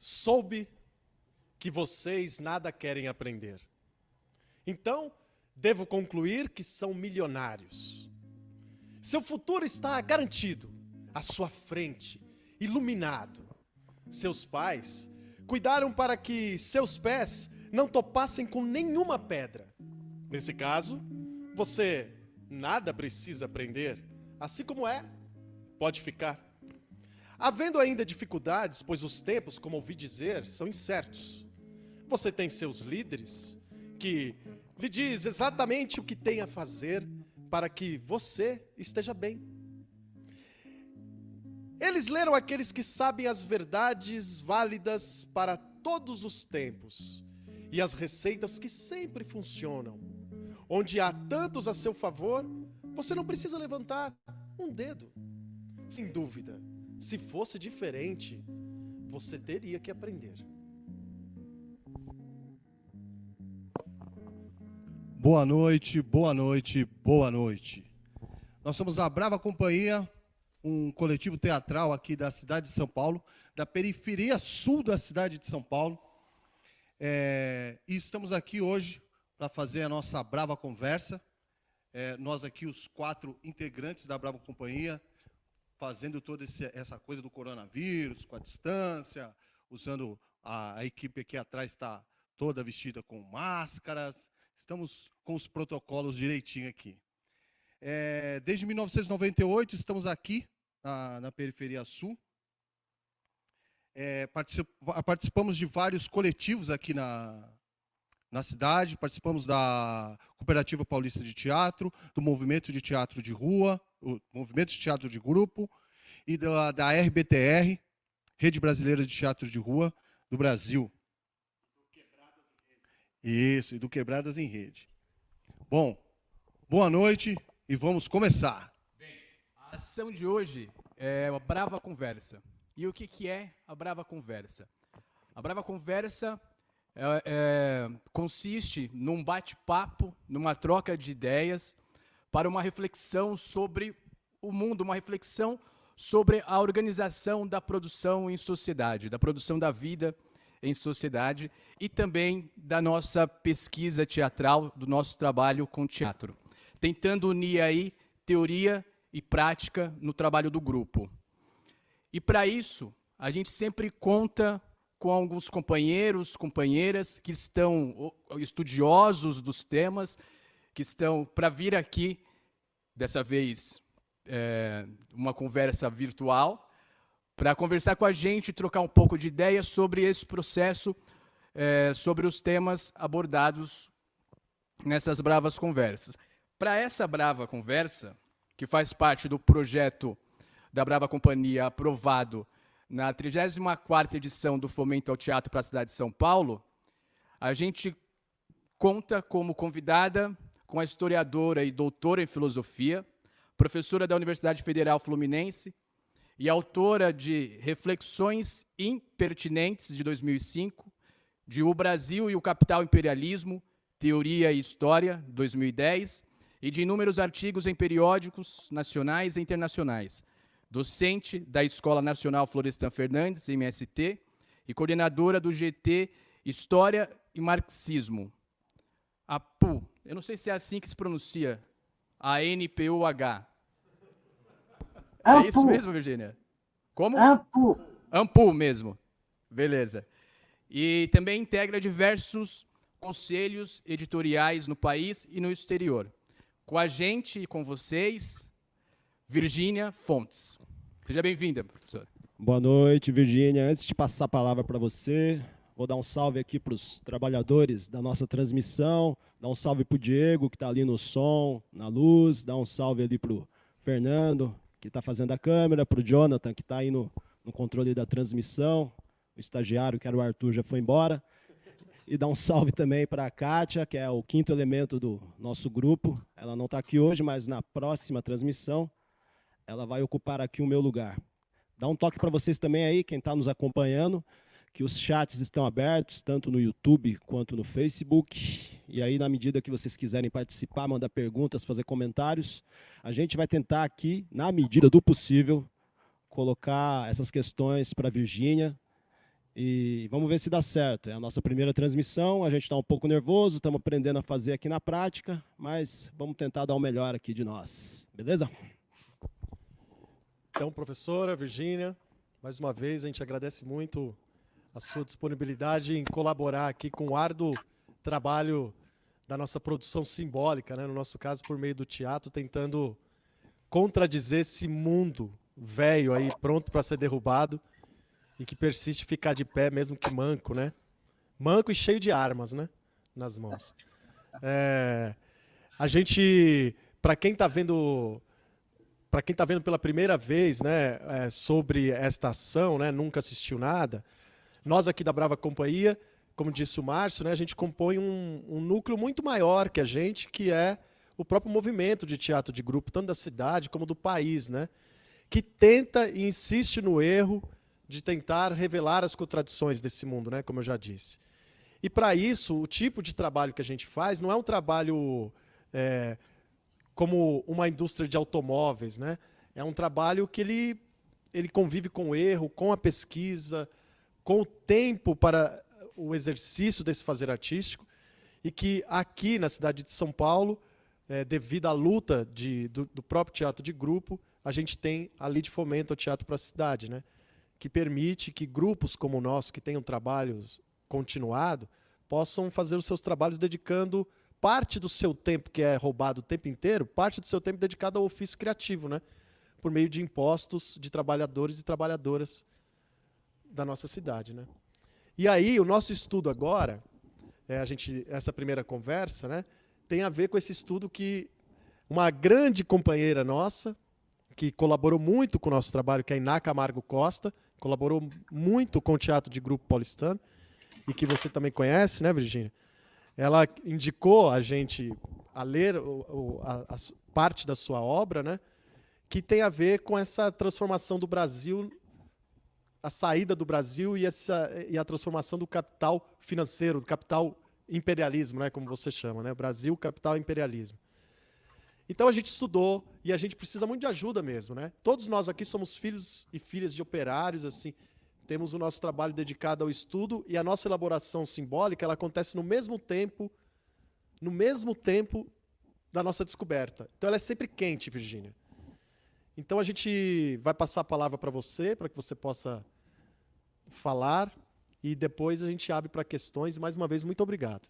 Soube que vocês nada querem aprender. Então, devo concluir que são milionários. Seu futuro está garantido, à sua frente, iluminado. Seus pais cuidaram para que seus pés não topassem com nenhuma pedra. Nesse caso, você nada precisa aprender, assim como é, pode ficar. Havendo ainda dificuldades, pois os tempos, como ouvi dizer, são incertos. Você tem seus líderes que lhe diz exatamente o que tem a fazer para que você esteja bem. Eles leram aqueles que sabem as verdades válidas para todos os tempos e as receitas que sempre funcionam. Onde há tantos a seu favor, você não precisa levantar um dedo. Sem dúvida, se fosse diferente, você teria que aprender. Boa noite, boa noite, boa noite. Nós somos a Brava Companhia, um coletivo teatral aqui da cidade de São Paulo, da periferia sul da cidade de São Paulo. E estamos aqui hoje para fazer a nossa Brava Conversa. Nós aqui, os 4 integrantes da Brava Companhia, fazendo toda essa coisa do coronavírus, com a distância, usando a equipe aqui atrás está toda vestida com máscaras. Estamos com os protocolos direitinho aqui. Desde 1998 estamos aqui na periferia sul. Participamos de vários coletivos aqui na cidade, participamos da Cooperativa Paulista de Teatro, do Movimento de Teatro de Rua, o Movimento de Teatro de Grupo, e da RBTR, Rede Brasileira de Teatro de Rua do Brasil. Isso, e do Quebradas em Rede. Bom, boa noite e vamos começar. Bem, a ação de hoje é a Brava Conversa. E o que é a Brava Conversa? A Brava Conversa consiste num bate-papo, numa troca de ideias, para uma reflexão sobre o mundo, uma reflexão sobre a organização da produção em sociedade, da produção da vida em sociedade e também da nossa pesquisa teatral, do nosso trabalho com teatro, tentando unir aí teoria e prática no trabalho do grupo. E para isso, a gente sempre conta com alguns companheiros, companheiras que estão estudiosos dos temas, que estão para vir aqui, dessa vez, uma conversa virtual, para conversar com a gente, trocar um pouco de ideias sobre esse processo, sobre os temas abordados nessas bravas conversas. Para essa brava conversa, que faz parte do projeto da Brava Companhia aprovado na 34ª edição do Fomento ao Teatro para a cidade de São Paulo, a gente conta como convidada com a historiadora e doutora em filosofia, professora da Universidade Federal Fluminense e autora de Reflexões Impertinentes, de 2005, de O Brasil e o Capital Imperialismo, Teoria e História, 2010, e de inúmeros artigos em periódicos nacionais e internacionais. Docente da Escola Nacional Florestan Fernandes, MST, e coordenadora do GT História e Marxismo. A PU, eu não sei se é assim que se pronuncia, ANPUH. É isso mesmo, Virgínia? Como? AMPU. AMPU mesmo. Beleza. E também integra diversos conselhos editoriais no país e no exterior. Com a gente e com vocês, Virgínia Fontes. Seja bem-vinda, professora. Boa noite, Virgínia. Antes de passar a palavra para você, vou dar um salve aqui para os trabalhadores da nossa transmissão, dar um salve para o Diego, que está ali no som, na luz, dar um salve ali para o Fernando, que está fazendo a câmera, para o Jonathan, que está aí no controle da transmissão, o estagiário, que era o Arthur, já foi embora, e dar um salve também para a Kátia, que é o 5º elemento do nosso grupo. Ela não está aqui hoje, mas na próxima transmissão ela vai ocupar aqui o meu lugar. Dá um toque para vocês também aí, quem está nos acompanhando, que os chats estão abertos, tanto no YouTube quanto no Facebook. E aí, na medida que vocês quiserem participar, mandar perguntas, fazer comentários, a gente vai tentar aqui, na medida do possível, colocar essas questões para a Virgínia E vamos ver se dá certo. É a nossa primeira transmissão, a gente está um pouco nervoso, estamos aprendendo a fazer aqui na prática, mas vamos tentar dar o melhor aqui de nós. Beleza? Então, professora Virgínia, mais uma vez a gente agradece muito a sua disponibilidade em colaborar aqui com o árduo trabalho da nossa produção simbólica, né? No nosso caso, por meio do teatro, tentando contradizer esse mundo velho aí, pronto para ser derrubado e que persiste ficar de pé, mesmo que manco, né? Manco e cheio de armas, né? Nas mãos. A gente, para quem está vendo pela primeira vez, né, sobre esta ação, né, nunca assistiu nada, nós aqui da Brava Companhia, como disse o Márcio, né, a gente compõe um núcleo muito maior que a gente, que é o próprio movimento de teatro de grupo, tanto da cidade como do país, né, que tenta e insiste no erro de tentar revelar as contradições desse mundo, né, como eu já disse. E para isso, o tipo de trabalho que a gente faz não é um trabalho como uma indústria de automóveis, né? É um trabalho que ele convive com o erro, com a pesquisa, com o tempo para o exercício desse fazer artístico, e que aqui na cidade de São Paulo, devido à luta do próprio teatro de grupo, a gente tem a Lei de Fomento ao Teatro para a Cidade, né? Que permite que grupos como o nosso, que tenham trabalho continuado, possam fazer os seus trabalhos dedicando parte do seu tempo, que é roubado o tempo inteiro, parte do seu tempo dedicado ao ofício criativo, né? Por meio de impostos de trabalhadores e trabalhadoras da nossa cidade, né? E aí, o nosso estudo agora, essa primeira conversa, né, tem a ver com esse estudo que uma grande companheira nossa, que colaborou muito com o nosso trabalho, que é a Iná Camargo Costa, colaborou muito com o Teatro de Grupo Paulistano, e que você também conhece, né, Virgínia? Ela indicou a gente a ler a parte da sua obra, né, que tem a ver com essa transformação do Brasil, a saída do Brasil e a transformação do capital financeiro, do capital imperialismo, né, como você chama, né, Brasil, capital, imperialismo. Então a gente estudou e a gente precisa muito de ajuda mesmo, né? Todos nós aqui somos filhos e filhas de operários, assim, temos o nosso trabalho dedicado ao estudo e a nossa elaboração simbólica, ela acontece no mesmo tempo da nossa descoberta. Então ela é sempre quente, Virgínia. Então a gente vai passar a palavra para que você possa falar e depois a gente abre para questões. Mais uma vez, muito obrigado.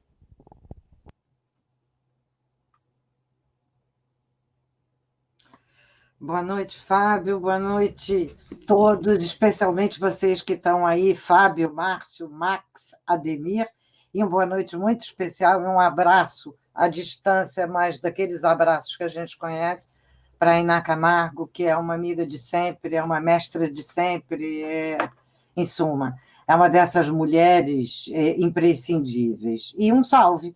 Boa noite, Fábio. Boa noite a todos, especialmente vocês que estão aí, Fábio, Márcio, Max, Ademir. E uma boa noite muito especial e um abraço à distância, mas daqueles abraços que a gente conhece, para a Iná Camargo, que é uma amiga de sempre, é uma mestra de sempre, em suma, é uma dessas mulheres imprescindíveis. E um salve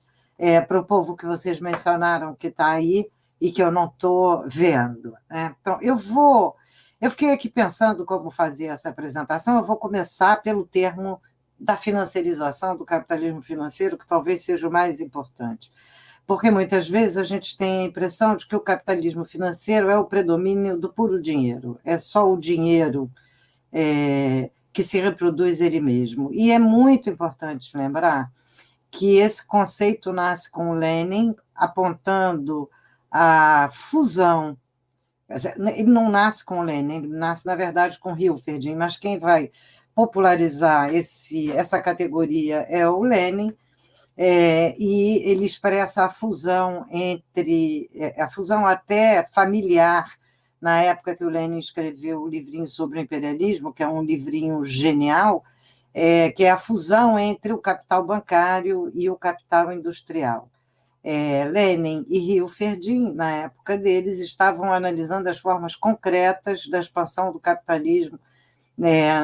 para o povo que vocês mencionaram, que está aí, e que eu não estou vendo, né? Então, eu fiquei aqui pensando como fazer essa apresentação, eu vou começar pelo termo da financiarização, do capitalismo financeiro, que talvez seja o mais importante, porque muitas vezes a gente tem a impressão de que o capitalismo financeiro é o predomínio do puro dinheiro, é só o dinheiro que se reproduz ele mesmo. E é muito importante lembrar que esse conceito nasce com o Lenin, apontando a fusão. Ele não nasce com o Lenin, ele nasce, na verdade, com Hilferding, mas quem vai popularizar essa categoria é o Lenin, e ele expressa a fusão a fusão até familiar, na época que o Lenin escreveu o livrinho sobre o imperialismo, que é um livrinho genial, que é a fusão entre o capital bancário e o capital industrial. Lenin e Hilferding, na época deles, estavam analisando as formas concretas da expansão do capitalismo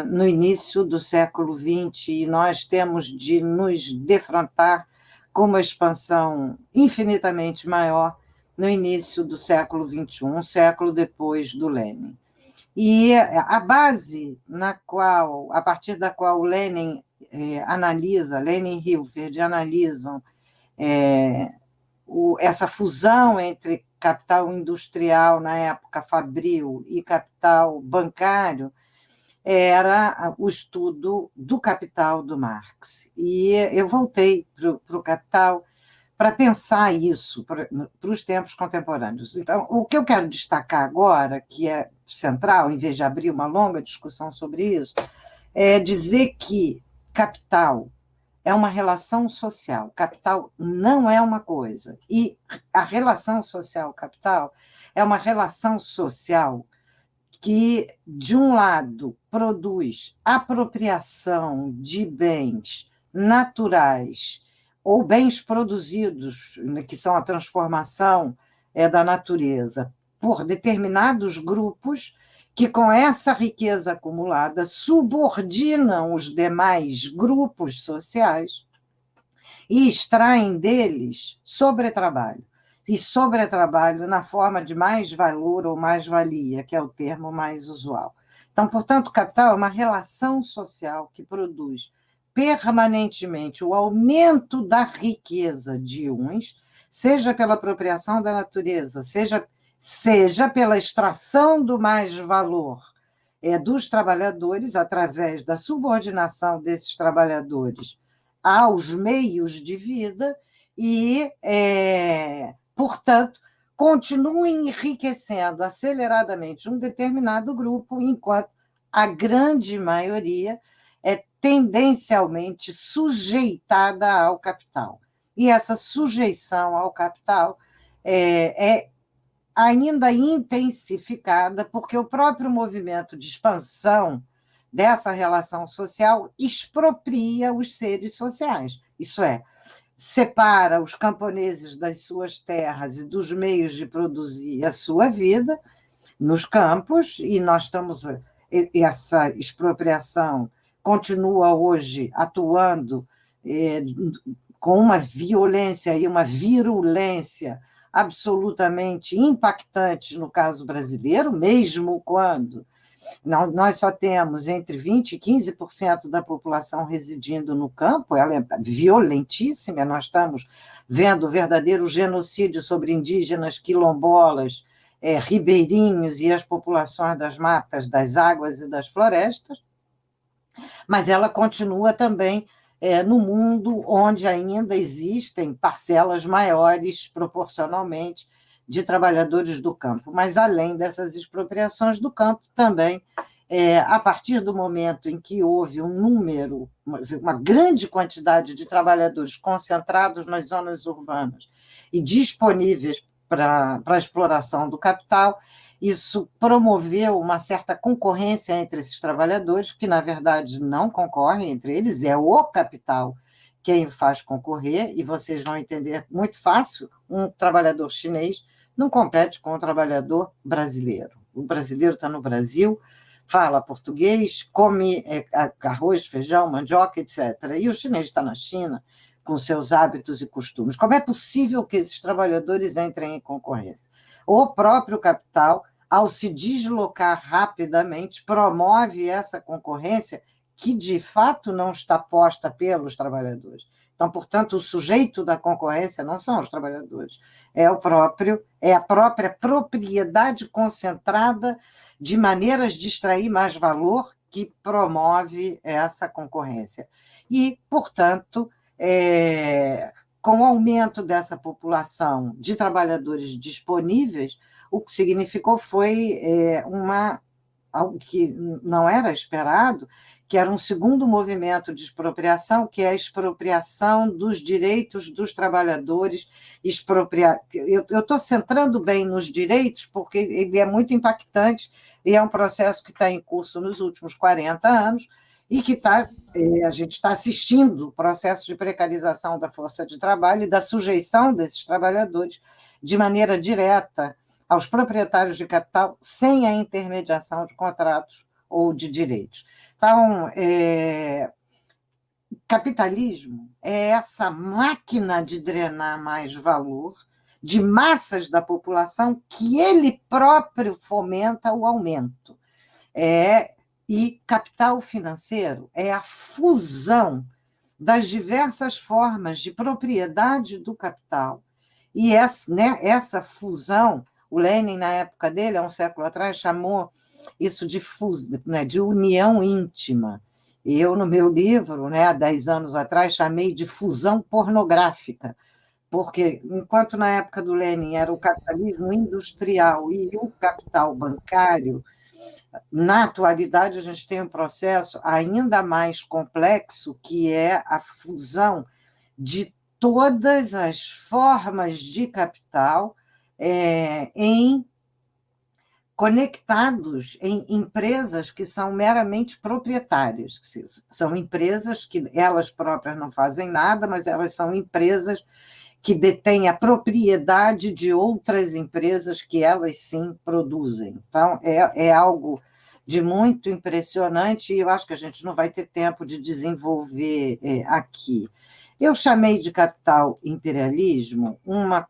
no início do século XX, e nós temos de nos defrontar com uma expansão infinitamente maior no início do século XXI, um século depois do Lenin. E a base a partir da qual o Lenin Lenin e Hilferding analisam essa fusão entre capital industrial, na época fabril, e capital bancário, era o estudo do Capital do Marx. E eu voltei para o Capital para pensar isso para os tempos contemporâneos. Então, o que eu quero destacar agora, que é central, em vez de abrir uma longa discussão sobre isso, é dizer que capital é uma relação social. Capital não é uma coisa. E a relação social-capital é uma relação social que, de um lado, produz apropriação de bens naturais ou bens produzidos, que são a transformação da natureza, por determinados grupos que, com essa riqueza acumulada, subordinam os demais grupos sociais e extraem deles sobretrabalho. E sobretrabalho na forma de mais-valor ou mais-valia, que é o termo mais usual. Então, portanto, o capital é uma relação social que produz permanentemente o aumento da riqueza de uns, seja pela apropriação da natureza, seja pela extração do mais-valor dos trabalhadores, através da subordinação desses trabalhadores aos meios de vida e, portanto, continua enriquecendo aceleradamente um determinado grupo, enquanto a grande maioria é tendencialmente sujeitada ao capital. E essa sujeição ao capital é ainda intensificada porque o próprio movimento de expansão dessa relação social expropria os seres sociais. Isso é, separa os camponeses das suas terras e dos meios de produzir a sua vida nos campos, e nós estamos... Essa expropriação continua hoje atuando com uma violência e uma virulência absolutamente impactantes no caso brasileiro, mesmo quando nós só temos entre 20% e 15% da população residindo no campo. Ela é violentíssima, nós estamos vendo o verdadeiro genocídio sobre indígenas, quilombolas, ribeirinhos e as populações das matas, das águas e das florestas, mas ela continua também no mundo onde ainda existem parcelas maiores proporcionalmente de trabalhadores do campo. Mas, além dessas expropriações do campo, também, a partir do momento em que houve um número, uma grande quantidade de trabalhadores concentrados nas zonas urbanas e disponíveis para a exploração do capital, isso promoveu uma certa concorrência entre esses trabalhadores, que, na verdade, não concorrem entre eles, é o capital quem faz concorrer, e vocês vão entender muito fácil, um trabalhador chinês não compete com o trabalhador brasileiro. O brasileiro está no Brasil, fala português, come arroz, feijão, mandioca, etc. E o chinês está na China, com seus hábitos e costumes. Como é possível que esses trabalhadores entrem em concorrência? O próprio capital, ao se deslocar rapidamente, promove essa concorrência que, de fato, não está posta pelos trabalhadores. Então, portanto, o sujeito da concorrência não são os trabalhadores, é a própria propriedade concentrada de maneiras de extrair mais valor que promove essa concorrência. E, portanto, com o aumento dessa população de trabalhadores disponíveis, o que significou foi algo que não era esperado, que era um segundo movimento de expropriação, que é a expropriação dos direitos dos trabalhadores. Eu estou centrando bem nos direitos, porque ele é muito impactante e é um processo que está em curso nos últimos 40 anos, e que a gente está assistindo o processo de precarização da força de trabalho e da sujeição desses trabalhadores de maneira direta aos proprietários de capital, sem a intermediação de contratos ou de direitos. Então, capitalismo é essa máquina de drenar mais valor de massas da população que ele próprio fomenta o aumento. E capital financeiro é a fusão das diversas formas de propriedade do capital. E essa fusão, o Lenin, na época dele, há um século atrás, chamou isso de, né, de união íntima. Eu, no meu livro, né, há 10 anos atrás, chamei de fusão pornográfica, porque, enquanto na época do Lenin era o capitalismo industrial e o capital bancário, na atualidade a gente tem um processo ainda mais complexo, que é a fusão de todas as formas de capital em conectados em empresas que são meramente proprietárias. São empresas que elas próprias não fazem nada, mas elas são empresas que detêm a propriedade de outras empresas que elas sim produzem. Então, é algo de muito impressionante e eu acho que a gente não vai ter tempo de desenvolver aqui. Eu chamei de capital imperialismo uma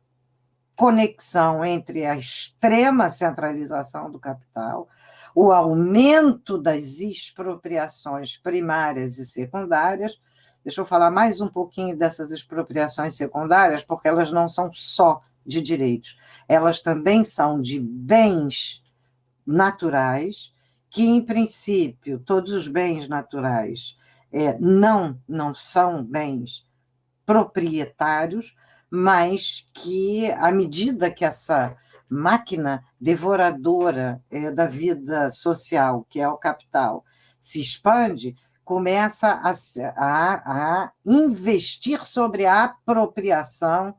conexão entre a extrema centralização do capital, o aumento das expropriações primárias e secundárias. Deixa eu falar mais um pouquinho dessas expropriações secundárias, porque elas não são só de direitos, elas também são de bens naturais, que, em princípio, todos os bens naturais não são bens proprietários, mas que, à medida que essa máquina devoradora da vida social, que é o capital, se expande, começa a investir sobre a apropriação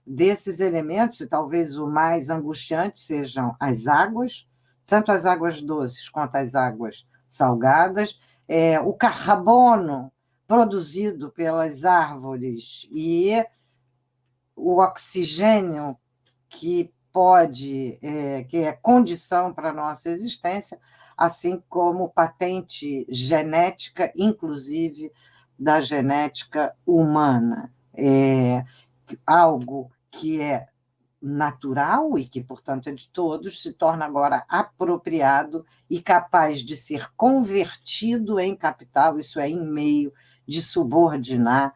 desses elementos, e talvez o mais angustiante sejam as águas, tanto as águas doces quanto as águas salgadas, o carbono produzido pelas árvores e o oxigênio que que é condição para a nossa existência, assim como patente genética, inclusive da genética humana. Algo que é natural e que, portanto, é de todos, se torna agora apropriado e capaz de ser convertido em capital, isso é, em meio de subordinar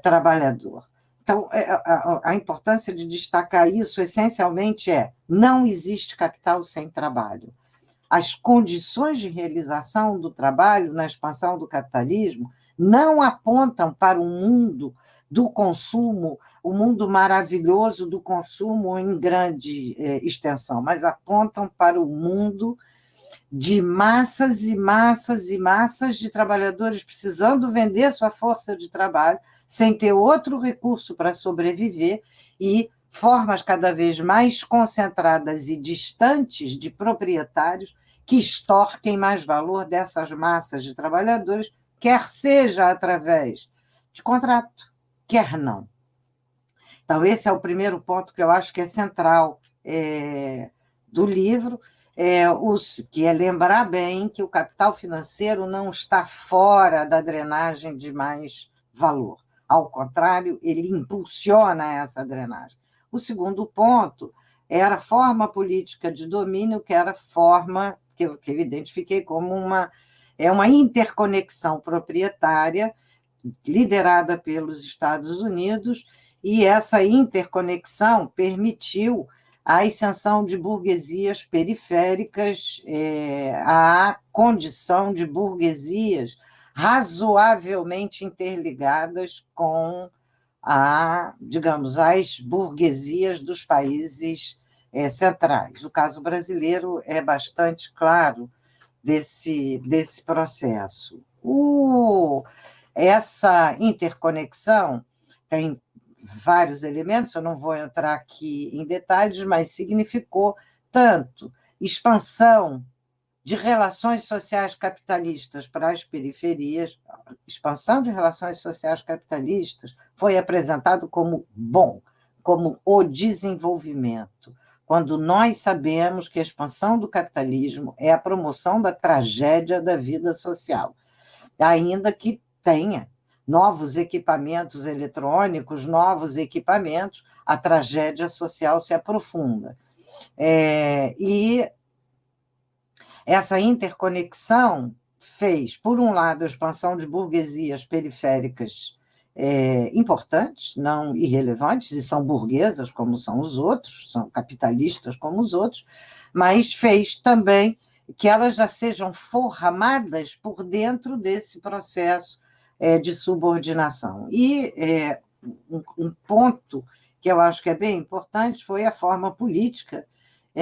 trabalhador. Então, a importância de destacar isso, essencialmente, não existe capital sem trabalho. As condições de realização do trabalho na expansão do capitalismo não apontam para o mundo do consumo, o mundo maravilhoso do consumo em grande extensão, mas apontam para o mundo de massas e massas e massas de trabalhadores precisando vender sua força de trabalho, sem ter outro recurso para sobreviver, e formas cada vez mais concentradas e distantes de proprietários que extorquem mais valor dessas massas de trabalhadores, quer seja através de contrato, quer não. Então, esse é o primeiro ponto que eu acho que é central do livro, que é lembrar bem que o capital financeiro não está fora da drenagem de mais valor. Ao contrário, ele impulsiona essa drenagem. O segundo ponto era a forma política de domínio, que era a forma que eu identifiquei como uma interconexão proprietária liderada pelos Estados Unidos, e essa interconexão permitiu a ascensão de burguesias periféricas à condição de burguesias razoavelmente interligadas com digamos, as burguesias dos países centrais. O caso brasileiro é bastante claro desse processo. Essa interconexão tem vários elementos, eu não vou entrar aqui em detalhes, mas significou tanto expansão de relações sociais capitalistas para as periferias. Expansão de relações sociais capitalistas foi apresentado como bom, como o desenvolvimento, quando nós sabemos que a expansão do capitalismo é a promoção da tragédia da vida social, ainda que tenha novos equipamentos eletrônicos, novos equipamentos, a tragédia social se aprofunda. E essa interconexão fez, por um lado, a expansão de burguesias periféricas importantes, não irrelevantes, e são burguesas como são os outros, são capitalistas como os outros, mas fez também que elas já sejam formadas por dentro desse processo de subordinação. E um ponto que eu acho que é bem importante foi a forma política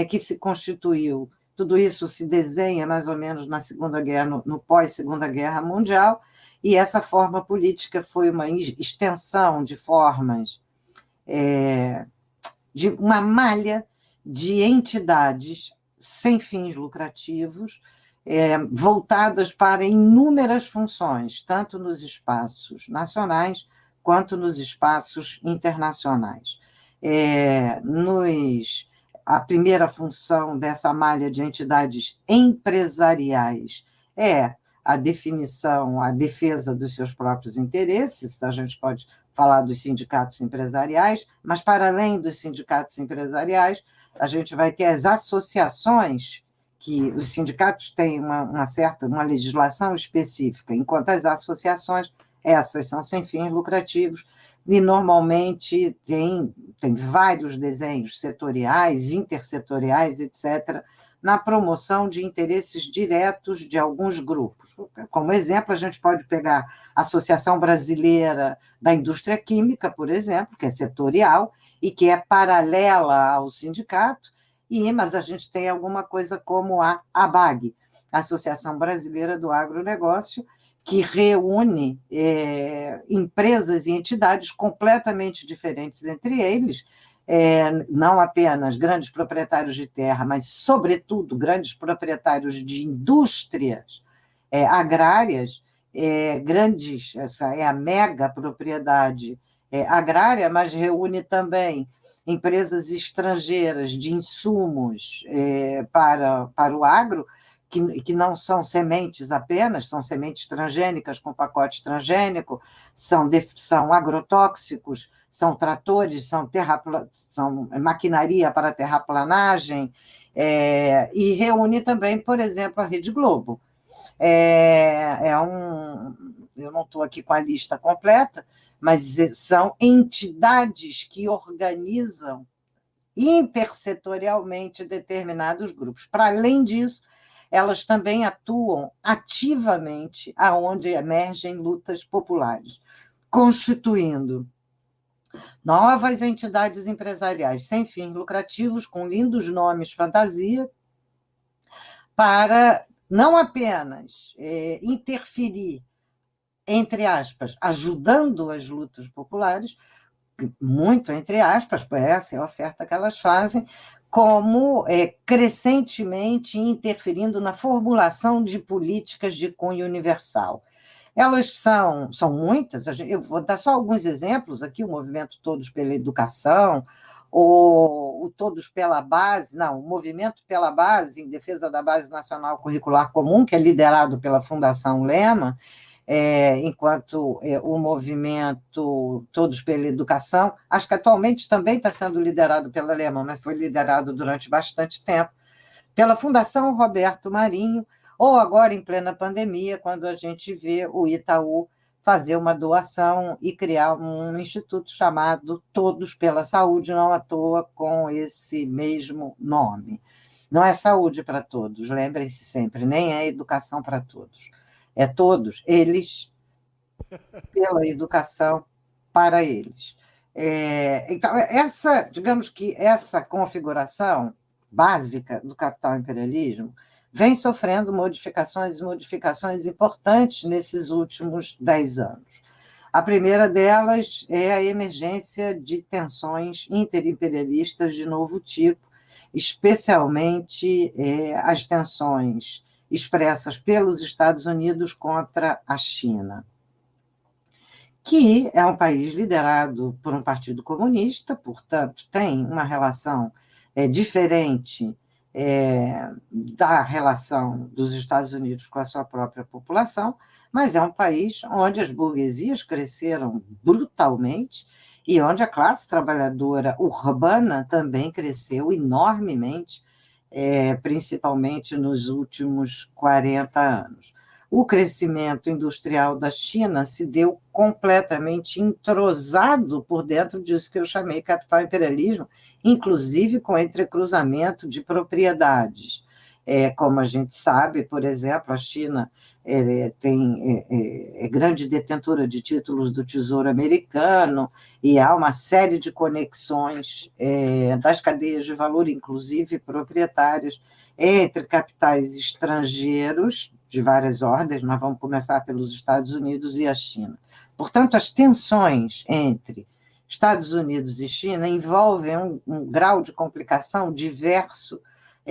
que se constituiu. Tudo isso se desenha mais ou menos na Segunda Guerra, no pós-Segunda Guerra Mundial, e essa forma política foi uma extensão de formas, de uma malha de entidades sem fins lucrativos, voltadas para inúmeras funções, tanto nos espaços nacionais quanto nos espaços internacionais. A primeira função dessa malha de entidades empresariais é a definição, a defesa dos seus próprios interesses. A gente pode falar dos sindicatos empresariais, mas, para além dos sindicatos empresariais, a gente vai ter as associações, que os sindicatos têm uma legislação específica, enquanto as associações, essas são sem fins lucrativos, e normalmente tem vários desenhos setoriais, intersetoriais, etc., na promoção de interesses diretos de alguns grupos. Como exemplo, a gente pode pegar a Associação Brasileira da Indústria Química, por exemplo, que é setorial e que é paralela ao sindicato, mas a gente tem alguma coisa como a ABAG, a Associação Brasileira do Agronegócio, que reúne empresas e entidades completamente diferentes entre eles, não apenas grandes proprietários de terra, mas, sobretudo, grandes proprietários de indústrias agrárias, essa é a mega propriedade agrária, mas reúne também empresas estrangeiras de insumos para o agro, que não são sementes apenas, são sementes transgênicas com pacote transgênico, são agrotóxicos, são tratores, são maquinaria para terraplanagem, e reúne também, por exemplo, a Rede Globo. Eu não estou aqui com a lista completa, mas são entidades que organizam intersetorialmente determinados grupos. Para além disso, elas também atuam ativamente aonde emergem lutas populares, constituindo novas entidades empresariais sem fins lucrativos, com lindos nomes fantasia, para não apenas interferir, entre aspas, ajudando as lutas populares, muito entre aspas, essa é a oferta que elas fazem, como crescentemente interferindo na formulação de políticas de cunho universal. Elas são muitas, eu vou dar só alguns exemplos aqui, o movimento Todos pela Educação, o Todos pela Base, não, o movimento pela Base, em defesa da Base Nacional Curricular Comum, que é liderado pela Fundação Lema, enquanto o movimento Todos pela Educação, acho que atualmente também está sendo liderado pela Lema, mas foi liderado durante bastante tempo, pela Fundação Roberto Marinho, ou agora em plena pandemia, quando a gente vê o Itaú fazer uma doação e criar um instituto chamado Todos pela Saúde, não à toa com esse mesmo nome. Não é saúde para todos, lembrem-se sempre, nem é educação para todos. É todos, eles, pela educação, para eles. Então, digamos que essa configuração básica do capital imperialismo vem sofrendo modificações importantes nesses últimos 10 anos. A primeira delas é a emergência de tensões interimperialistas de novo tipo, especialmente as tensões expressas pelos Estados Unidos contra a China, que é um país liderado por um partido comunista, portanto, tem uma relação diferente da relação dos Estados Unidos com a sua própria população, mas é um país onde as burguesias cresceram brutalmente e onde a classe trabalhadora urbana também cresceu enormemente, principalmente nos últimos 40 anos. O crescimento industrial da China se deu completamente entrosado por dentro disso que eu chamei capital imperialismo, inclusive com entrecruzamento de propriedades. Como a gente sabe, por exemplo, a China é grande detentora de títulos do Tesouro Americano e há uma série de conexões das cadeias de valor, inclusive proprietárias, entre capitais estrangeiros de várias ordens, mas vamos começar pelos Estados Unidos e a China. Portanto, as tensões entre Estados Unidos e China envolvem um grau de complicação diverso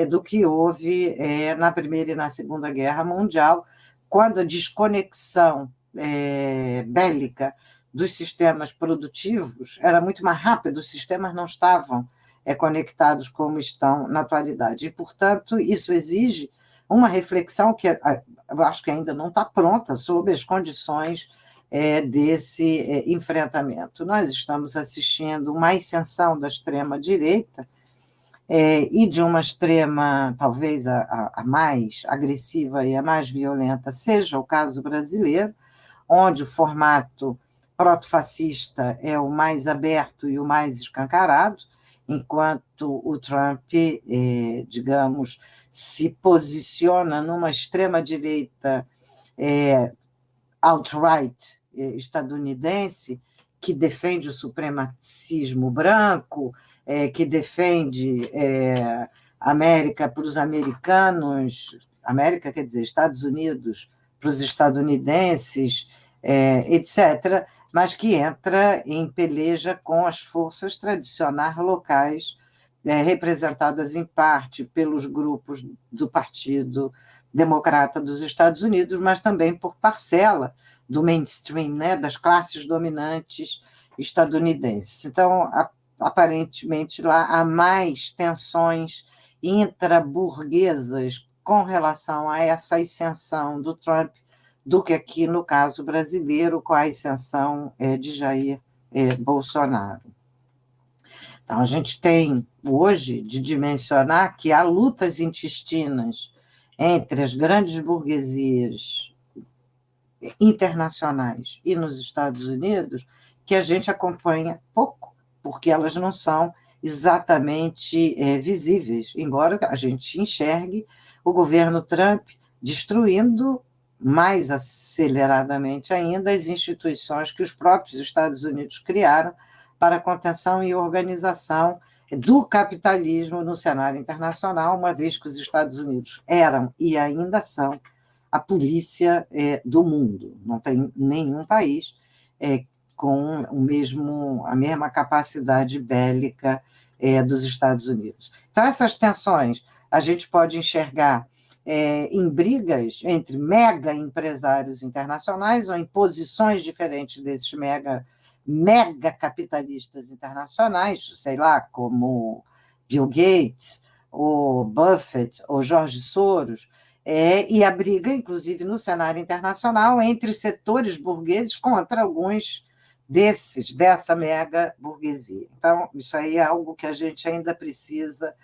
do que houve na Primeira e na Segunda Guerra Mundial, quando a desconexão bélica dos sistemas produtivos era muito mais rápida, os sistemas não estavam conectados como estão na atualidade. E, portanto, isso exige uma reflexão que eu acho que ainda não está pronta sobre as condições desse enfrentamento. Nós estamos assistindo uma ascensão da extrema-direita e de uma extrema, talvez a mais agressiva e a mais violenta, seja o caso brasileiro, onde o formato protofascista é o mais aberto e o mais escancarado, enquanto o Trump, digamos, se posiciona numa extrema-direita alt-right estadunidense, que defende o supremacismo branco, que defende América para os americanos, América quer dizer Estados Unidos para os estadunidenses, etc., mas que entra em peleja com as forças tradicionais locais, representadas em parte pelos grupos do Partido Democrata dos Estados Unidos, mas também por parcela do mainstream, né, das classes dominantes estadunidenses. Então, aparentemente, lá há mais tensões intraburguesas com relação a essa ascensão do Trump do que aqui no caso brasileiro, com a ascensão de Jair Bolsonaro. Então, a gente tem hoje de dimensionar que há lutas intestinas entre as grandes burguesias internacionais e nos Estados Unidos que a gente acompanha pouco, porque elas não são exatamente visíveis, embora a gente enxergue o governo Trump destruindo mais aceleradamente ainda as instituições que os próprios Estados Unidos criaram para a contenção e organização do capitalismo no cenário internacional, uma vez que os Estados Unidos eram e ainda são a polícia do mundo. Não tem nenhum país com a mesma capacidade bélica dos Estados Unidos. Então, essas tensões a gente pode enxergar em brigas entre mega empresários internacionais ou em posições diferentes desses mega capitalistas internacionais, sei lá, como Bill Gates, ou Buffett, ou Jorge Soros, e a briga, inclusive, no cenário internacional, entre setores burgueses contra alguns dessa mega burguesia. Então, isso aí é algo que a gente ainda precisa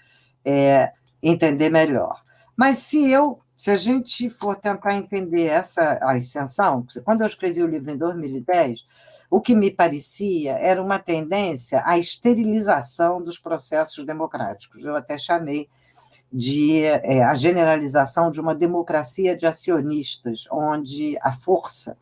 entender melhor. Mas se a gente for tentar entender essa ascensão, quando eu escrevi o livro em 2010, o que me parecia era uma tendência à esterilização dos processos democráticos. Eu até chamei de a generalização de uma democracia de acionistas, onde a força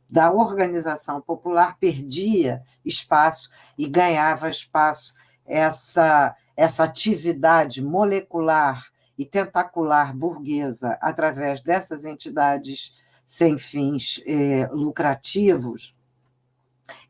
da organização popular perdia espaço e ganhava espaço essa atividade molecular e tentacular burguesa através dessas entidades sem fins lucrativos,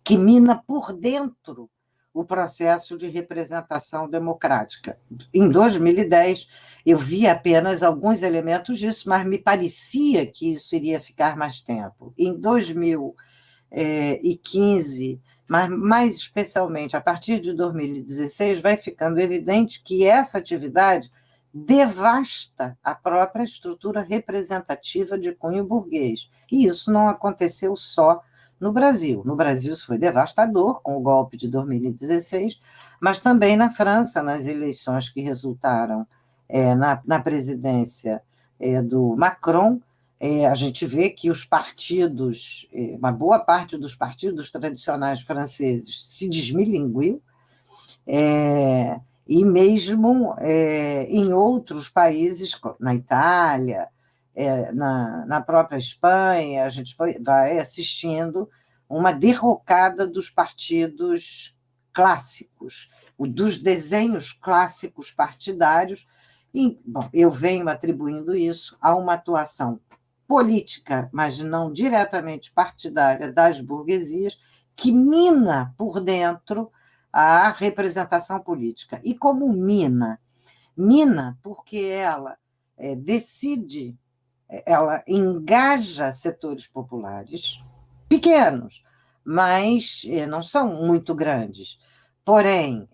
que mina por dentro o processo de representação democrática. Em 2010, eu vi apenas alguns elementos disso, mas me parecia que isso iria ficar mais tempo. Em 2015, mas mais especialmente a partir de 2016, vai ficando evidente que essa atividade devasta a própria estrutura representativa de cunho burguês. E isso não aconteceu só no Brasil. No Brasil isso foi devastador, com o golpe de 2016, mas também na França, nas eleições que resultaram na presidência do Macron, a gente vê que os partidos, uma boa parte dos partidos tradicionais franceses se desmilinguiu, E mesmo em outros países, na Itália, na própria Espanha, a gente vai assistindo uma derrocada dos partidos clássicos, dos desenhos clássicos partidários. E, bom, eu venho atribuindo isso a uma atuação política, mas não diretamente partidária, das burguesias, que mina por dentro a representação política. E como mina? Mina porque ela decide, ela engaja setores populares pequenos, mas não são muito grandes. Porém,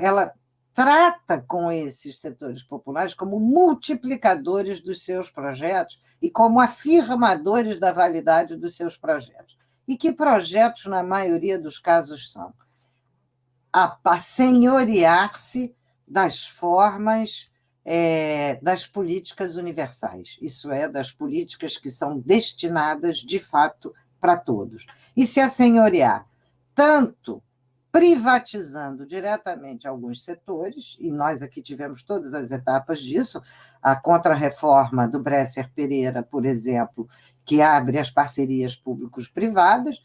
ela trata com esses setores populares como multiplicadores dos seus projetos e como afirmadores da validade dos seus projetos. E que projetos, na maioria dos casos, são? A senhorear-se das formas das políticas universais, isso é, das políticas que são destinadas, de fato, para todos. E se assenhorear, tanto privatizando diretamente alguns setores, e nós aqui tivemos todas as etapas disso, a contrarreforma do Bresser Pereira, por exemplo, que abre as parcerias públicos-privadas,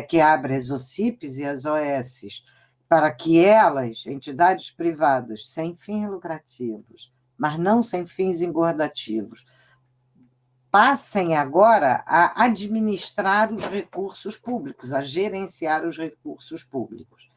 que abre as OCIPs e as OS, para que elas, entidades privadas, sem fins lucrativos, mas não sem fins engordativos, passem agora a administrar os recursos públicos, a gerenciar os recursos públicos.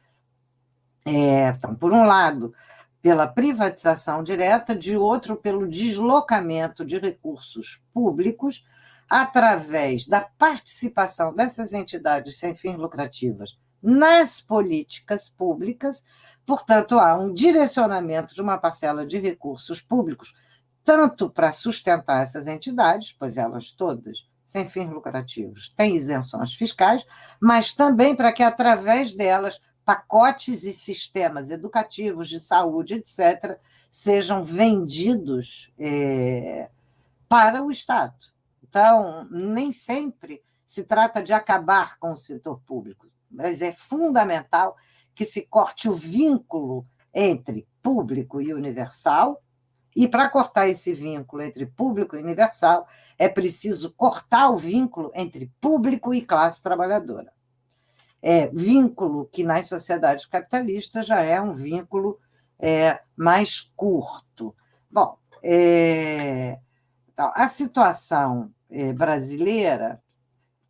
Então, por um lado, pela privatização direta, de outro, pelo deslocamento de recursos públicos através da participação dessas entidades sem fins lucrativas nas políticas públicas. Portanto, há um direcionamento de uma parcela de recursos públicos, tanto para sustentar essas entidades, pois elas todas, sem fins lucrativos, têm isenções fiscais, mas também para que, através delas, pacotes e sistemas educativos, de saúde, etc., sejam vendidos para o Estado. Então, nem sempre se trata de acabar com o setor público, mas é fundamental que se corte o vínculo entre público e universal, e para cortar esse vínculo entre público e universal, é preciso cortar o vínculo entre público e classe trabalhadora. Vínculo que nas sociedades capitalistas já é um vínculo mais curto. Bom, então, a situação brasileira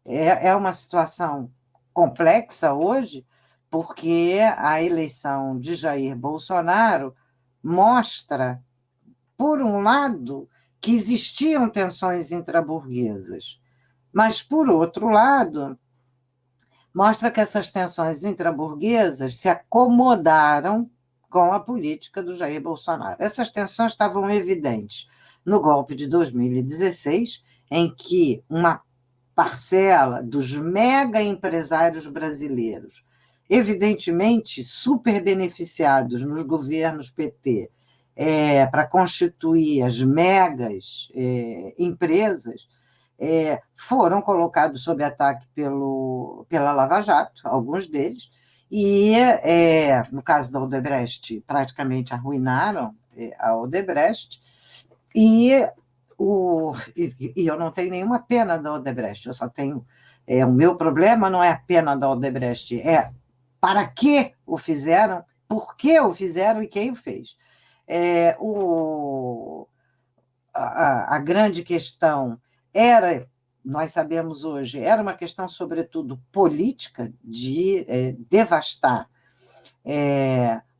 é uma situação complexa hoje, porque a eleição de Jair Bolsonaro mostra, por um lado, que existiam tensões intraburguesas, mas, por outro lado, mostra que essas tensões intraburguesas se acomodaram com a política do Jair Bolsonaro. Essas tensões estavam evidentes no golpe de 2016, em que uma parcela dos mega empresários brasileiros, evidentemente super beneficiados nos governos PT, para constituir as megas empresas, foram colocados sob ataque pela Lava Jato, alguns deles, e, no caso da Odebrecht, praticamente arruinaram a Odebrecht, e eu não tenho nenhuma pena da Odebrecht, eu só tenho... o meu problema não é a pena da Odebrecht, é para que o fizeram, por que o fizeram e quem o fez. A grande questão nós sabemos hoje, era uma questão, sobretudo, política, de devastar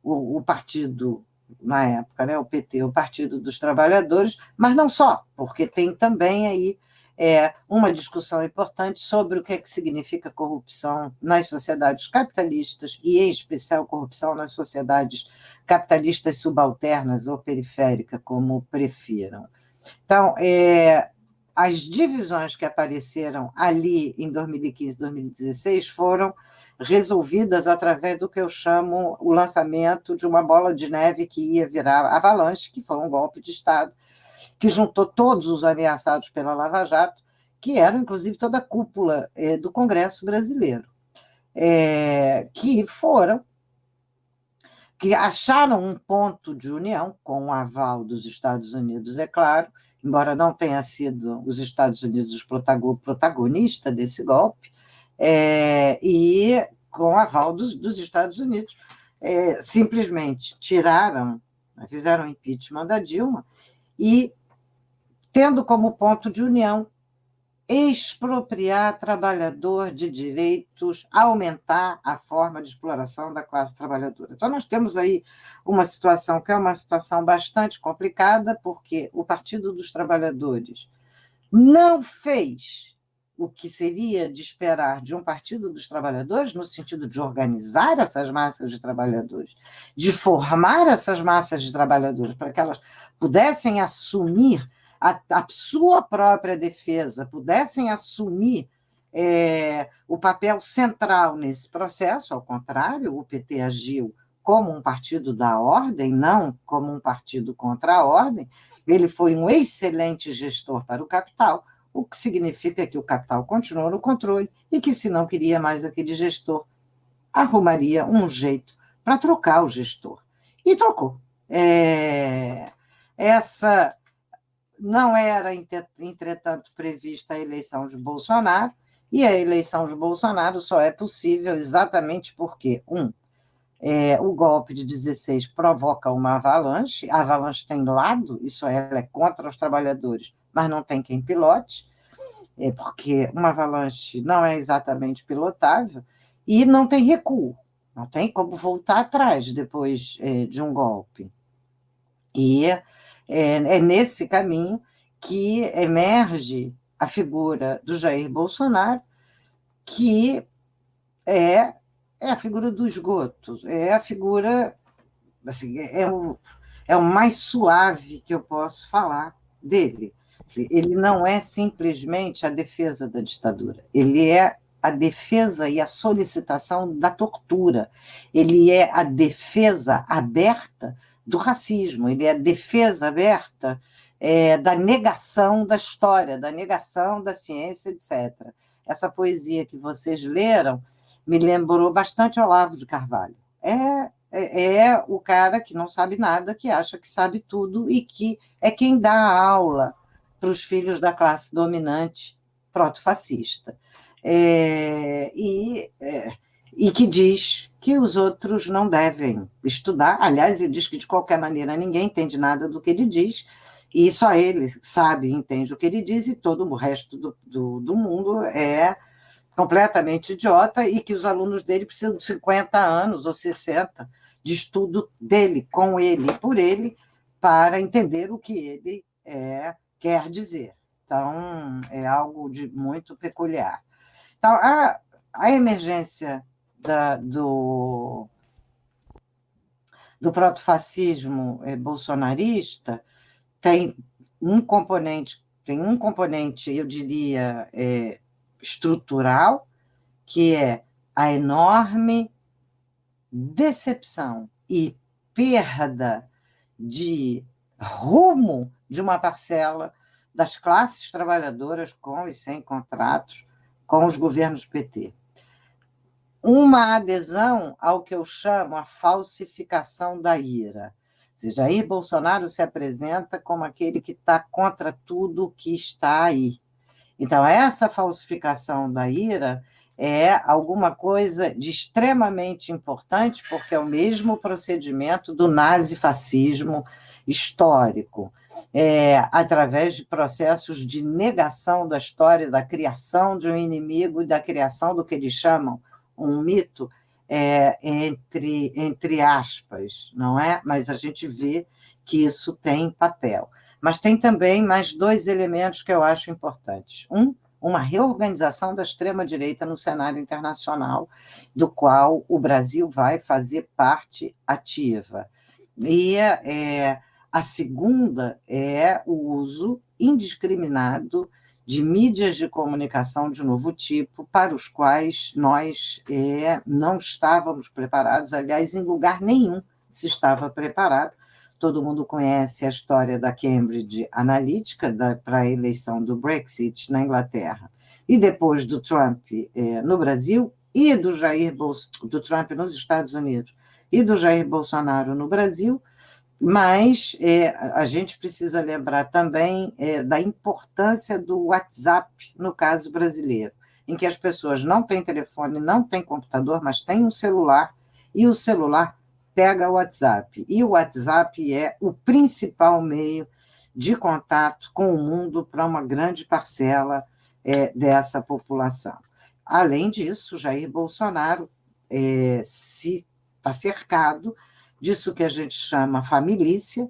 o partido, na época, né, o PT, o Partido dos Trabalhadores, mas não só, porque tem também aí uma discussão importante sobre o que significa corrupção nas sociedades capitalistas, e, em especial, corrupção nas sociedades capitalistas subalternas ou periféricas, como prefiram. Então, as divisões que apareceram ali em 2015 e 2016 foram resolvidas através do que eu chamo o lançamento de uma bola de neve que ia virar avalanche, que foi um golpe de Estado, que juntou todos os ameaçados pela Lava Jato, que eram, inclusive, toda a cúpula do Congresso brasileiro, que foram que acharam um ponto de união, com o aval dos Estados Unidos, é claro, embora não tenha sido os Estados Unidos o protagonista desse golpe, e com o aval dos Estados Unidos, simplesmente fizeram impeachment da Dilma e, tendo como ponto de união expropriar trabalhador de direitos, aumentar a forma de exploração da classe trabalhadora. Então, nós temos aí uma situação que é uma situação bastante complicada, porque o Partido dos Trabalhadores não fez o que seria de esperar de um Partido dos Trabalhadores, no sentido de organizar essas massas de trabalhadores, de formar essas massas de trabalhadores para que elas pudessem assumir a sua própria defesa, pudessem assumir o papel central nesse processo. Ao contrário, o PT agiu como um partido da ordem, não como um partido contra a ordem. Ele foi um excelente gestor para o capital, o que significa que o capital continuou no controle e que, se não queria mais aquele gestor, arrumaria um jeito para trocar o gestor. E trocou. Essa não era, entretanto, prevista a eleição de Bolsonaro, e a eleição de Bolsonaro só é possível exatamente porque, o golpe de 16 provoca uma avalanche, a avalanche tem lado, ela é contra os trabalhadores, mas não tem quem pilote, porque uma avalanche não é exatamente pilotável, e não tem recuo, não tem como voltar atrás depois de um golpe. E é nesse caminho que emerge a figura do Jair Bolsonaro, que é a figura do esgoto, é a figura, assim, é o mais suave que eu posso falar dele. Assim, ele não é simplesmente a defesa da ditadura, ele é a defesa e a solicitação da tortura, ele é a defesa aberta do racismo, ele é a defesa aberta da negação da história, da negação da ciência, etc. Essa poesia que vocês leram me lembrou bastante Olavo de Carvalho. É o cara que não sabe nada, que acha que sabe tudo e que é quem dá a aula para os filhos da classe dominante proto-fascista. E que diz que os outros não devem estudar. Aliás, ele diz que, de qualquer maneira, ninguém entende nada do que ele diz, e só ele sabe e entende o que ele diz, e todo o resto do mundo é completamente idiota, e que os alunos dele precisam de 50 anos ou 60 de estudo dele, com ele e por ele, para entender o que ele quer dizer. Então, é algo de muito peculiar. Então, a emergência do protofascismo bolsonarista tem um componente, eu diria, estrutural, que é a enorme decepção e perda de rumo de uma parcela das classes trabalhadoras, com e sem contratos, com os governos PT. Uma adesão ao que eu chamo a falsificação da ira. Ou seja, Jair Bolsonaro se apresenta como aquele que está contra tudo que está aí. Então, essa falsificação da ira é alguma coisa de extremamente importante, porque é o mesmo procedimento do nazifascismo histórico, através de processos de negação da história, da criação de um inimigo e da criação do que eles chamam um mito, entre aspas, não é? Mas a gente vê que isso tem papel. Mas tem também mais dois elementos que eu acho importantes. Uma reorganização da extrema-direita no cenário internacional, do qual o Brasil vai fazer parte ativa. E a segunda é o uso indiscriminado de mídias de comunicação de novo tipo, para os quais nós não estávamos preparados, aliás, em lugar nenhum se estava preparado. Todo mundo conhece a história da Cambridge Analytica para a eleição do Brexit na Inglaterra, e depois do Trump no Brasil, e do Trump nos Estados Unidos, e do Jair Bolsonaro no Brasil, mas a gente precisa lembrar também da importância do WhatsApp no caso brasileiro, em que as pessoas não têm telefone, não têm computador, mas têm um celular, e o celular pega o WhatsApp. E o WhatsApp é o principal meio de contato com o mundo para uma grande parcela dessa população. Além disso, Jair Bolsonaro está cercado disso que a gente chama família,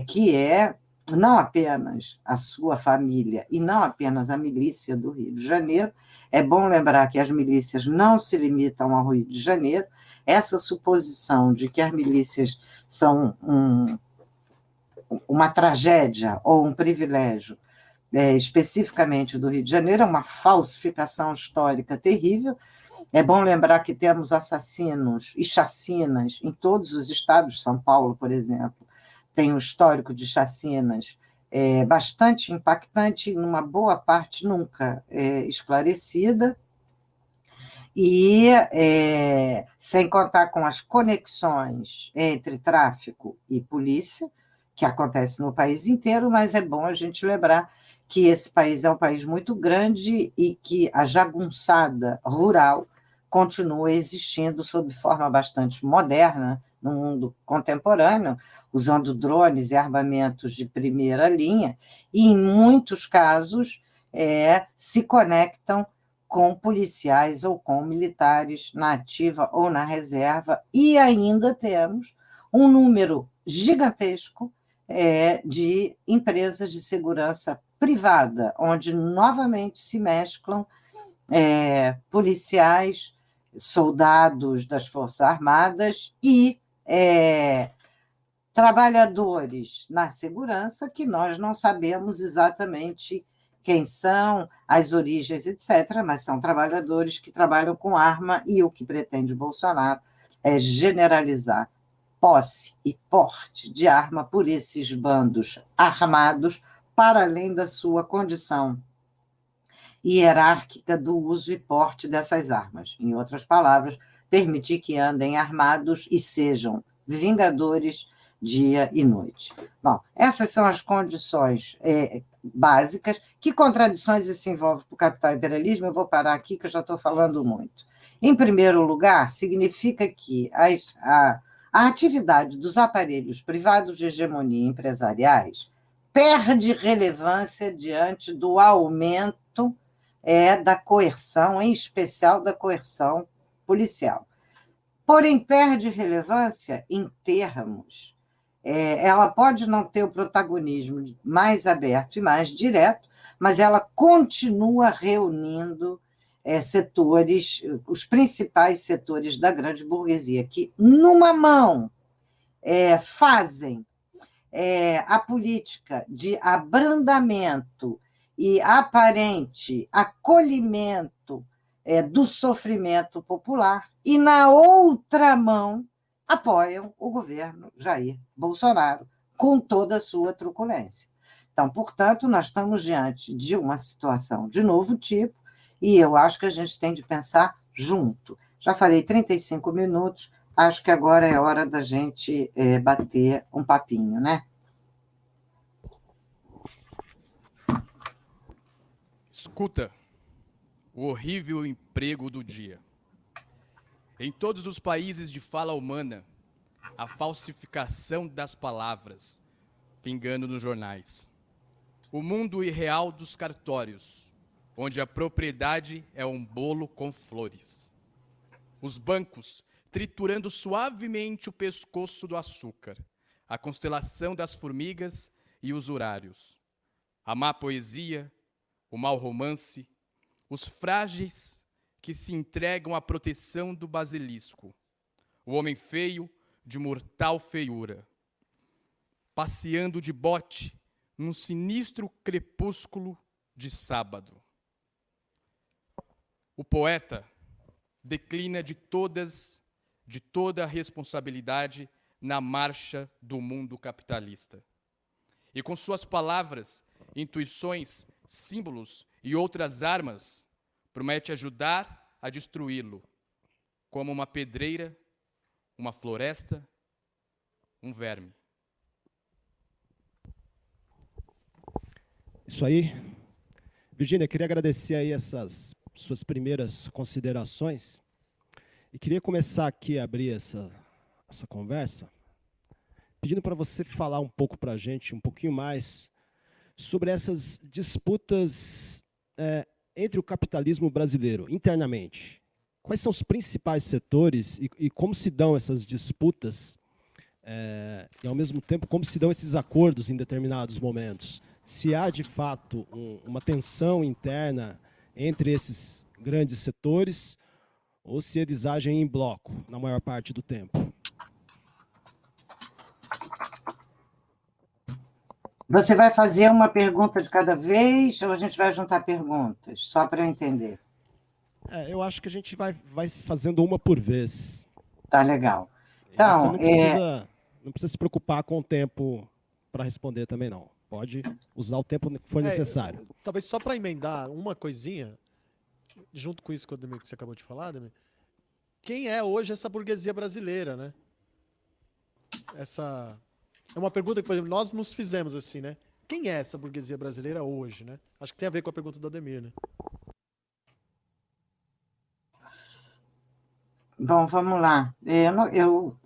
que é não apenas a sua família e não apenas a milícia do Rio de Janeiro. É bom lembrar que as milícias não se limitam ao Rio de Janeiro. Essa suposição de que as milícias são uma tragédia ou um privilégio especificamente do Rio de Janeiro é uma falsificação histórica terrível. É bom lembrar que temos assassinos e chacinas em todos os estados. São Paulo, por exemplo, tem um histórico de chacinas bastante impactante, numa boa parte nunca esclarecida, e sem contar com as conexões entre tráfico e polícia, que acontece no país inteiro, mas é bom a gente lembrar que esse país é um país muito grande e que a jagunçada rural continua existindo sob forma bastante moderna no mundo contemporâneo, usando drones e armamentos de primeira linha, e, em muitos casos, se conectam com policiais ou com militares na ativa ou na reserva, e ainda temos um número gigantesco de empresas de segurança privada, onde novamente se mesclam policiais, soldados das Forças Armadas e trabalhadores na segurança que nós não sabemos exatamente quem são, as origens, etc., mas são trabalhadores que trabalham com arma, e o que pretende Bolsonaro é generalizar posse e porte de arma por esses bandos armados, para além da sua condição hierárquica do uso e porte dessas armas. Em outras palavras, permitir que andem armados e sejam vingadores dia e noite. Bom, essas são as condições básicas. Que contradições isso envolve para o capital imperialismo? Eu vou parar aqui, que eu já estou falando muito. Em primeiro lugar, significa que a atividade dos aparelhos privados de hegemonia empresariais perde relevância diante do aumento da coerção, em especial da coerção policial. Porém, perde relevância em termos. Ela pode não ter o protagonismo mais aberto e mais direto, mas ela continua reunindo setores, os principais setores da grande burguesia, que, numa mão, fazem a política de abrandamento e aparente acolhimento do sofrimento popular, e, na outra mão, apoiam o governo Jair Bolsonaro com toda a sua truculência. Então, portanto, nós estamos diante de uma situação de novo tipo, e eu acho que a gente tem de pensar junto. Já falei 35 minutos, acho que agora é hora da gente bater um papinho, né? Escuta o horrível emprego do dia. Em todos os países de fala humana, a falsificação das palavras, pingando nos jornais. O mundo irreal dos cartórios, onde a propriedade é um bolo com flores. Os bancos triturando suavemente o pescoço do açúcar, a constelação das formigas e usurários. A má poesia, o mau romance, os frágeis que se entregam à proteção do basilisco, o homem feio de mortal feiura, passeando de bote num sinistro crepúsculo de sábado. O poeta declina de toda a responsabilidade na marcha do mundo capitalista. E com suas palavras, intuições, símbolos e outras armas, promete ajudar a destruí-lo, como uma pedreira uma floresta, um verme. Isso aí. Virgínia, queria agradecer aí essas suas primeiras considerações e queria começar aqui a abrir essa conversa, pedindo para você falar um pouco para a gente, um pouquinho mais, sobre essas disputas entre o capitalismo brasileiro, internamente. Quais são os principais setores e como se dão essas disputas e, ao mesmo tempo, como se dão esses acordos em determinados momentos? Se há, de fato, uma tensão interna entre esses grandes setores ou se eles agem em bloco, na maior parte do tempo? Você vai fazer uma pergunta de cada vez ou a gente vai juntar perguntas? Só para eu entender. Eu acho que a gente vai fazendo uma por vez. Tá legal. E Então, você não precisa se preocupar com o tempo para responder também, não. Pode usar o tempo que for necessário. Talvez só para emendar uma coisinha, junto com isso que você acabou de falar, Ademir, quem é hoje essa burguesia brasileira, né? Essa é uma pergunta que, por exemplo, nós nos fizemos assim, né? Quem é essa burguesia brasileira hoje, né? Acho que tem a ver com a pergunta do Ademir, né? bom, vamos lá. Eu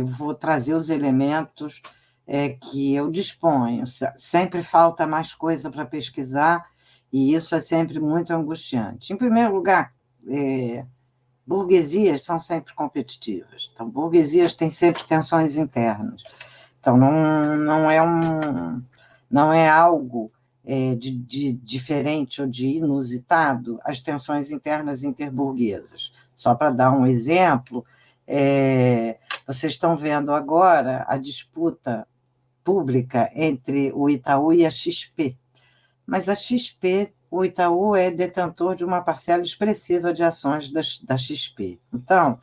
vou trazer os elementos que eu disponho. Sempre falta mais coisa para pesquisar e isso é sempre muito angustiante. Em primeiro lugar, burguesias são sempre competitivas. Então, burguesias têm sempre tensões internas. Então, não é algo de diferente ou de inusitado as tensões internas interburguesas. Só para dar um exemplo, vocês estão vendo agora a disputa pública entre o Itaú e a XP. Mas a XP, o Itaú é detentor de uma parcela expressiva de ações da XP. Então,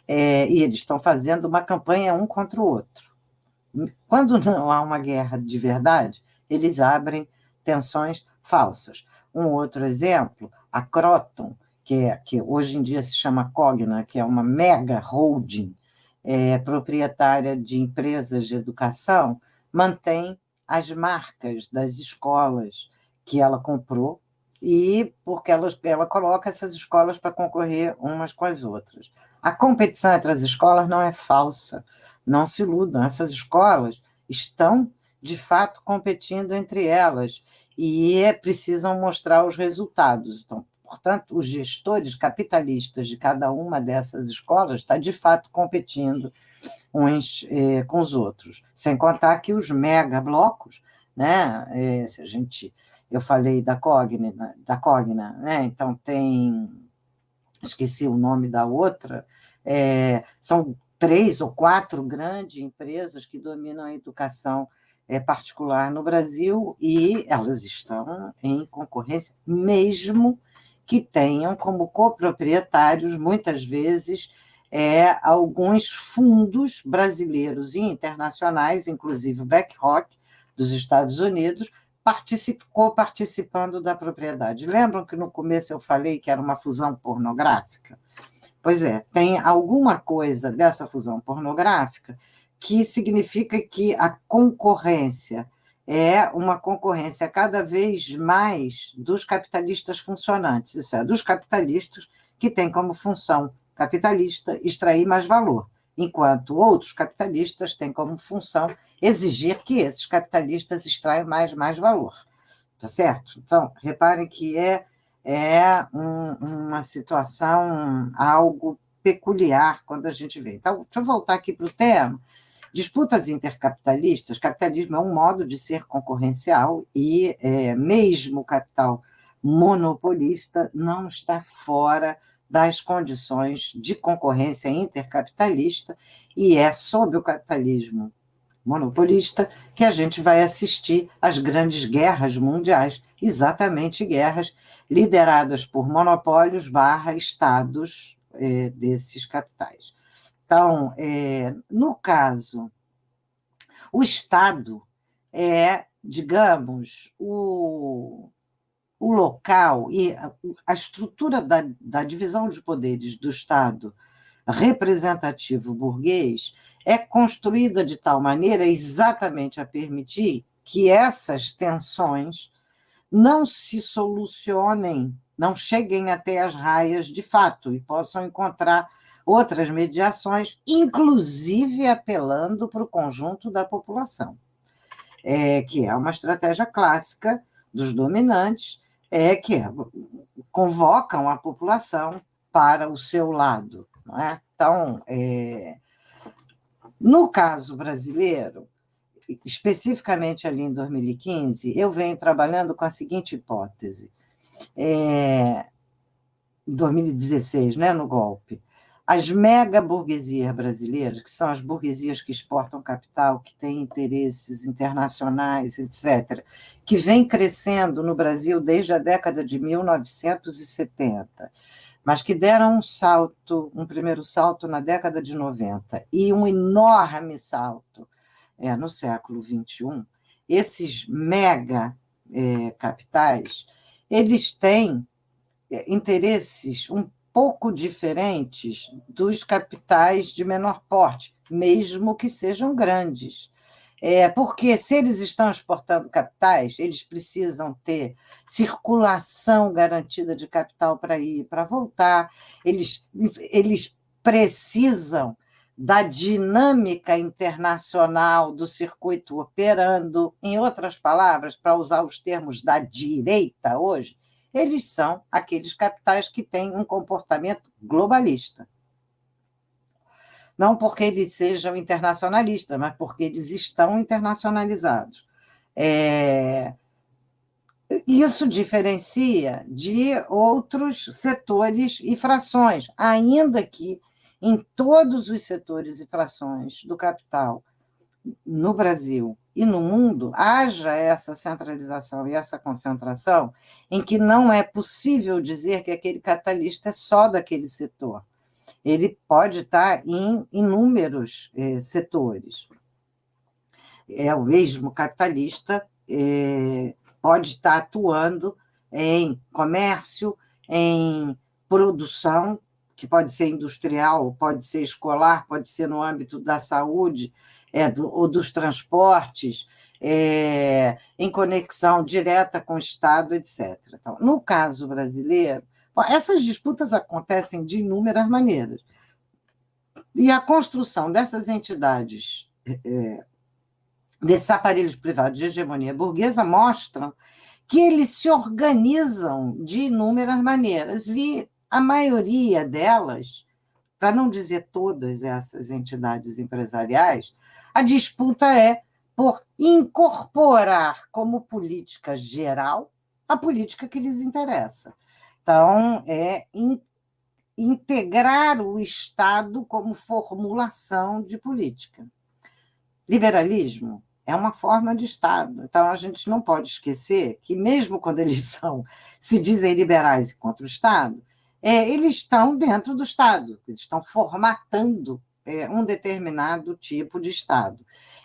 e eles estão fazendo uma campanha um contra o outro. Quando não há uma guerra de verdade, eles abrem tensões falsas. Um outro exemplo, a Croton, que hoje em dia se chama Cogna, que é uma mega holding proprietária de empresas de educação, mantém as marcas das escolas que ela comprou e porque ela coloca essas escolas para concorrer umas com as outras. A competição entre as escolas não é falsa, não se iludam, essas escolas estão, de fato, competindo entre elas e precisam mostrar os resultados. Então, portanto, os gestores capitalistas de cada uma dessas escolas estão, de fato, competindo uns com os outros. Sem contar que os megablocos, né? Eu falei da Cogna, né? Então tem, esqueci o nome da outra, são 3 ou 4 grandes empresas que dominam a educação particular no Brasil e elas estão em concorrência, mesmo que tenham como coproprietários, muitas vezes, alguns fundos brasileiros e internacionais, inclusive o BlackRock, dos Estados Unidos, participando da propriedade. Lembram que no começo eu falei que era uma fusão pornográfica? Pois tem alguma coisa dessa fusão pornográfica que significa que a concorrência é uma concorrência cada vez mais dos capitalistas funcionantes, isso é, dos capitalistas que têm como função capitalista extrair mais valor, enquanto outros capitalistas têm como função exigir que esses capitalistas extraiam mais valor. Tá certo? Então, reparem que uma situação algo peculiar quando a gente vê. Então, deixa eu voltar aqui para o tema. Disputas intercapitalistas, capitalismo é um modo de ser concorrencial e mesmo o capital monopolista não está fora das condições de concorrência intercapitalista e é sob o capitalismo monopolista que a gente vai assistir às grandes guerras mundiais, exatamente guerras lideradas por monopólios / estados desses capitais. Então, no caso, o Estado digamos, o local e a estrutura da divisão de poderes do Estado representativo burguês é construída de tal maneira exatamente a permitir que essas tensões não se solucionem, não cheguem até as raias de fato e possam encontrar outras mediações, inclusive apelando para o conjunto da população, que é uma estratégia clássica dos dominantes, que convocam a população para o seu lado. Não é? Então, no caso brasileiro, especificamente ali em 2015, eu venho trabalhando com a seguinte hipótese. 2016, né, no golpe, as mega-burguesias brasileiras, que são as burguesias que exportam capital, que têm interesses internacionais, etc., que vem crescendo no Brasil desde a década de 1970, mas que deram um primeiro salto na década de 90 e um enorme salto no século XXI, esses mega capitais, eles têm interesses um pouco diferentes dos capitais de menor porte, mesmo que sejam grandes. Porque se eles estão exportando capitais, eles precisam ter circulação garantida de capital para ir e para voltar, eles precisam da dinâmica internacional do circuito operando. Em outras palavras, para usar os termos da direita hoje, eles são aqueles capitais que têm um comportamento globalista. Não porque eles sejam internacionalistas, mas porque eles estão internacionalizados. Isso diferencia de outros setores e frações, ainda que em todos os setores e frações do capital no Brasil e no mundo haja essa centralização e essa concentração em que não é possível dizer que aquele capitalista é só daquele setor. Ele pode estar em inúmeros setores. O mesmo capitalista pode estar atuando em comércio, em produção, que pode ser industrial, pode ser escolar, pode ser no âmbito da saúde, ou dos transportes, em conexão direta com o Estado, etc. Então, no caso brasileiro, essas disputas acontecem de inúmeras maneiras. E a construção dessas entidades, desses aparelhos privados de hegemonia burguesa, mostram que eles se organizam de inúmeras maneiras, e a maioria delas, para não dizer todas essas entidades empresariais, a disputa é por incorporar como política geral a política que lhes interessa. Então, integrar o Estado como formulação de política. Liberalismo é uma forma de Estado. Então, a gente não pode esquecer que, mesmo quando eles se dizem liberais e contra o Estado, eles estão dentro do Estado, eles estão formatando um determinado tipo de Estado.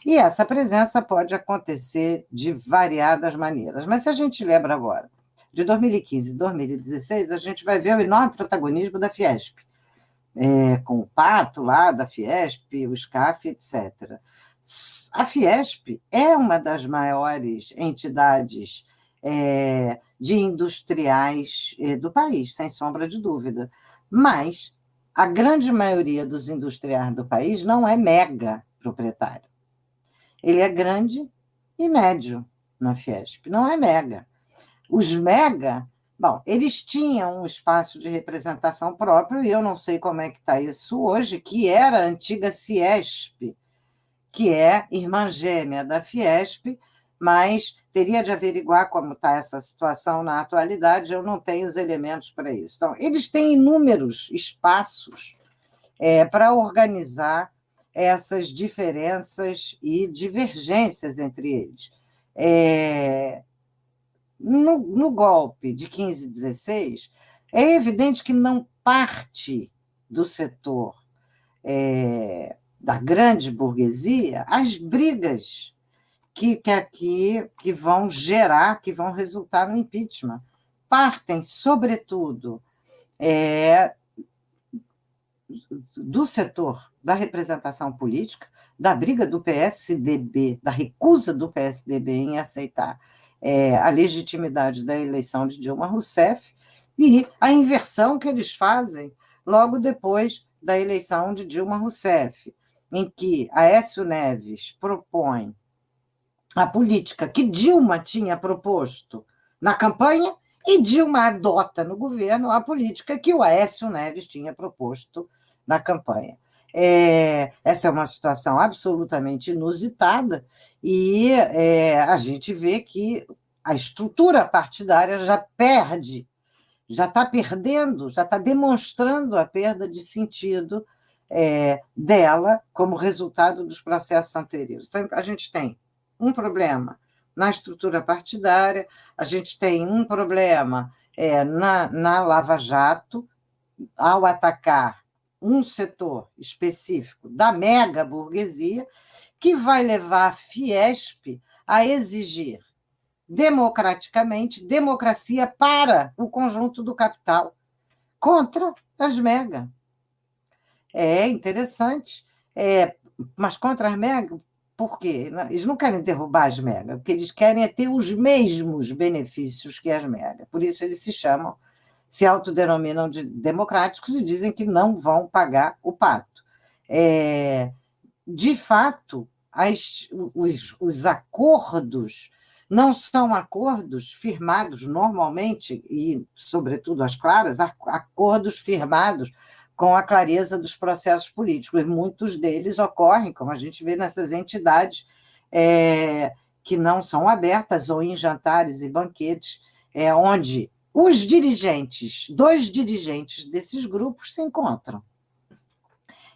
E essa presença pode acontecer de variadas maneiras. Mas se a gente lembra agora, de 2015 e 2016, a gente vai ver o enorme protagonismo da Fiesp, com o Pato lá da Fiesp, o SCAF, etc. A Fiesp é uma das maiores entidades de industriais do país, sem sombra de dúvida. Mas a grande maioria dos industriais do país não é mega proprietário. Ele é grande e médio na Fiesp, não é mega. Os mega, eles tinham um espaço de representação próprio, e eu não sei como é que está isso hoje, que era a antiga Ciesp, que é irmã gêmea da Fiesp, mas teria de averiguar como está essa situação na atualidade, eu não tenho os elementos para isso. Então, eles têm inúmeros espaços para organizar essas diferenças e divergências entre eles. No golpe de 15 e 16, é evidente que não parte do setor da grande burguesia as brigas que vão gerar, que vão resultar no impeachment. Partem, sobretudo, do setor da representação política, da briga do PSDB, da recusa do PSDB em aceitar a legitimidade da eleição de Dilma Rousseff, e a inversão que eles fazem logo depois da eleição de Dilma Rousseff, em que Aécio Neves propõe a política que Dilma tinha proposto na campanha e Dilma adota no governo a política que o Aécio Neves tinha proposto na campanha. Essa é uma situação absolutamente inusitada e a gente vê que a estrutura partidária já perde, já está perdendo, já está demonstrando a perda de sentido dela como resultado dos processos anteriores. Então, a gente tem um problema na estrutura partidária, a gente tem um problema na Lava Jato, ao atacar um setor específico da mega burguesia, que vai levar a Fiesp a exigir democraticamente democracia para o conjunto do capital, contra as mega. É interessante, mas contra as mega, por quê? Eles não querem derrubar as mega, o que eles querem é ter os mesmos benefícios que as mega. Por isso eles se autodenominam de democráticos e dizem que não vão pagar o pato. De fato, os acordos não são acordos firmados normalmente, e, sobretudo, às claras, acordos firmados com a clareza dos processos políticos. E muitos deles ocorrem, como a gente vê nessas entidades que não são abertas, ou em jantares e banquetes, onde os dirigentes, 2 dirigentes desses grupos se encontram.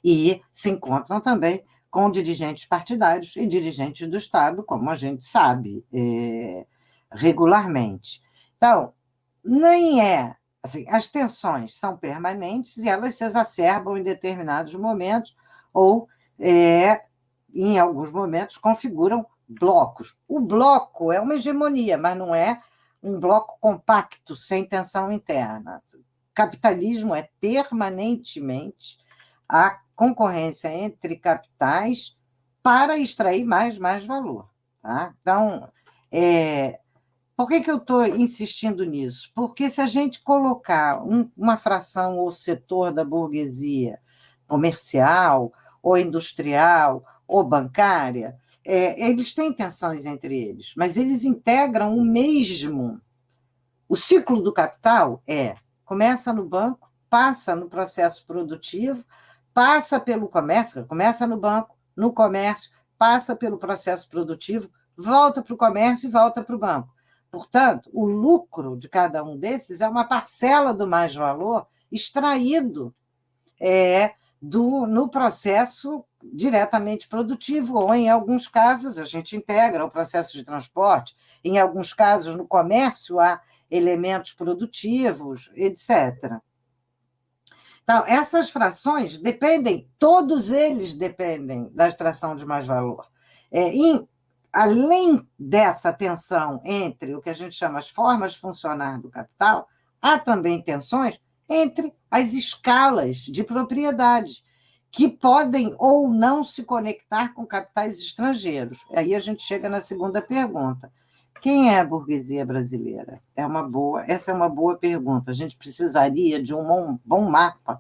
E se encontram também com dirigentes partidários e dirigentes do Estado, como a gente sabe regularmente. Então, nem assim, as tensões são permanentes e elas se exacerbam em determinados momentos ou, em alguns momentos, configuram blocos. O bloco é uma hegemonia, mas não é um bloco compacto, sem tensão interna. O capitalismo é permanentemente a concorrência entre capitais para extrair mais valor. Tá? Então, por que eu estou insistindo nisso? Porque se a gente colocar uma fração ou setor da burguesia comercial, ou industrial, ou bancária, eles têm tensões entre eles, mas eles integram o mesmo. O ciclo do capital começa no banco, passa no processo produtivo, passa pelo comércio, começa no banco, no comércio, passa pelo processo produtivo, volta para o comércio e volta para o banco. Portanto, o lucro de cada um desses é uma parcela do mais-valor extraído no processo diretamente produtivo, ou, em alguns casos, a gente integra o processo de transporte, em alguns casos, no comércio, há elementos produtivos, etc. Então, essas frações todos eles dependem da extração de mais-valor. Além dessa tensão entre o que a gente chama as formas funcionais do capital, há também tensões entre as escalas de propriedade, que podem ou não se conectar com capitais estrangeiros. Aí a gente chega na segunda pergunta. Quem é a burguesia brasileira? Essa é uma boa pergunta. A gente precisaria de um bom mapa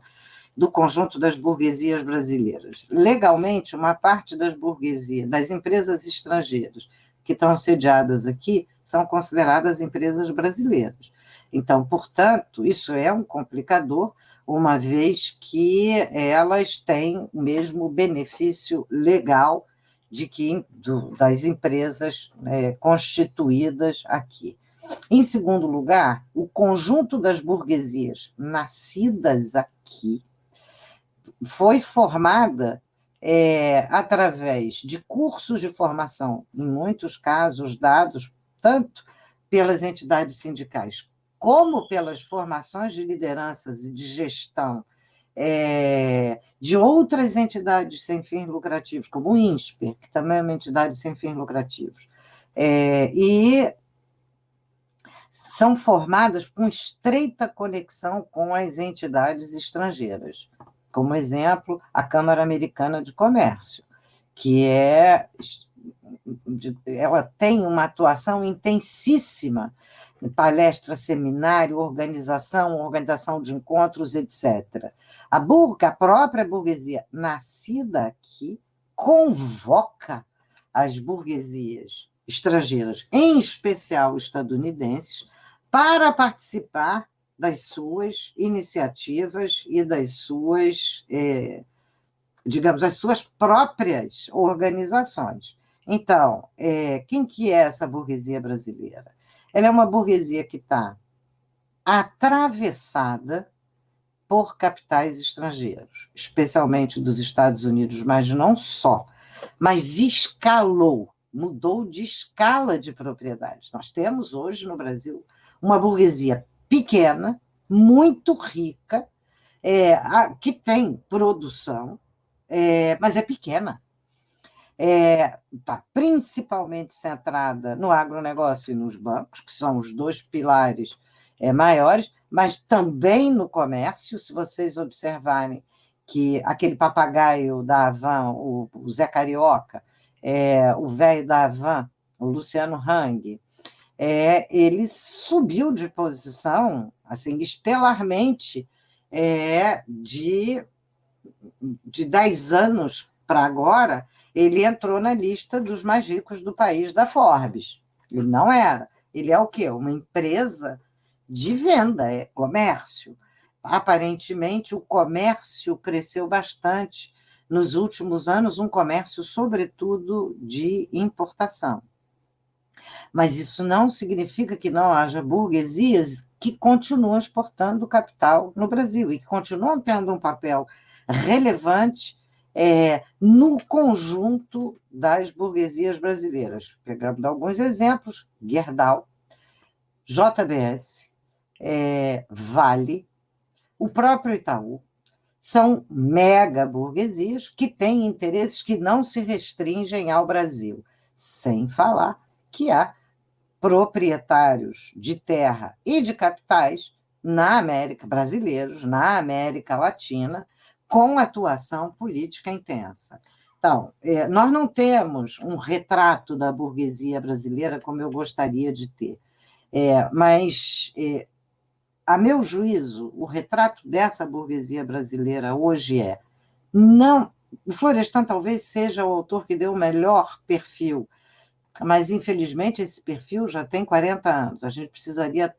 do conjunto das burguesias brasileiras. Legalmente, uma parte das burguesias, das empresas estrangeiras que estão sediadas aqui, são consideradas empresas brasileiras. Então, portanto, isso é um complicador, uma vez que elas têm o mesmo benefício legal das empresas constituídas aqui. Em segundo lugar, o conjunto das burguesias nascidas aqui foi formada através de cursos de formação, em muitos casos dados tanto pelas entidades sindicais como pelas formações de lideranças e de gestão de outras entidades sem fins lucrativos, como o INSPER, que também é uma entidade sem fins lucrativos, e são formadas com estreita conexão com as entidades estrangeiras, como exemplo, a Câmara Americana de Comércio, que ela tem uma atuação intensíssima em palestra, seminário, organização de encontros, etc. A própria burguesia, nascida aqui, convoca as burguesias estrangeiras, em especial estadunidenses, para participar das suas iniciativas e das suas, digamos, as suas próprias organizações. Então, quem que é essa burguesia brasileira? Ela é uma burguesia que está atravessada por capitais estrangeiros, especialmente dos Estados Unidos, mas não só, mas escalou, mudou de escala de propriedades. Nós temos hoje no Brasil uma burguesia pequena, muito rica, que tem produção, mas é pequena. Está principalmente centrada no agronegócio e nos bancos, que são os dois pilares maiores, mas também no comércio. Se vocês observarem que aquele papagaio da Havan, o Zé Carioca, o velho da Havan, o Luciano Hang, ele subiu de posição assim, estelarmente de 10 anos para agora. Ele entrou na lista dos mais ricos do país da Forbes. Ele não era. Ele é o quê? Uma empresa de venda, comércio. Aparentemente, o comércio cresceu bastante nos últimos anos, um comércio, sobretudo, de importação. Mas isso não significa que não haja burguesias que continuam exportando capital no Brasil e que continuam tendo um papel relevante no conjunto das burguesias brasileiras. Pegando alguns exemplos, Gerdau, JBS, Vale, o próprio Itaú, são mega burguesias que têm interesses que não se restringem ao Brasil, sem falar que há proprietários de terra e de capitais na América, brasileiros, na América Latina, com atuação política intensa. Então, nós não temos um retrato da burguesia brasileira como eu gostaria de ter, mas, a meu juízo, o retrato dessa burguesia brasileira hoje não. O Florestan talvez seja o autor que deu o melhor perfil, mas, infelizmente, esse perfil já tem 40 anos. A gente precisaria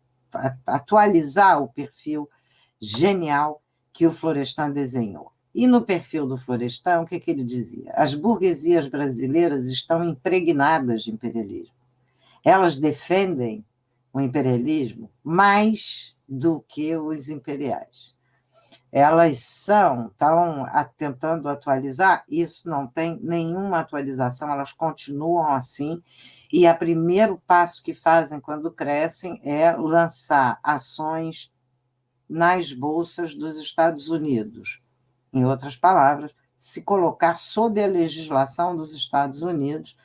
atualizar o perfil genial que o Florestan desenhou. E no perfil do Florestan, o que ele dizia? As burguesias brasileiras estão impregnadas de imperialismo. Elas defendem o imperialismo mais do que os imperiais. Elas estão tentando atualizar, isso não tem nenhuma atualização, elas continuam assim, e o primeiro passo que fazem quando crescem é lançar ações nas bolsas dos Estados Unidos. Em outras palavras, se colocar sob a legislação dos Estados Unidos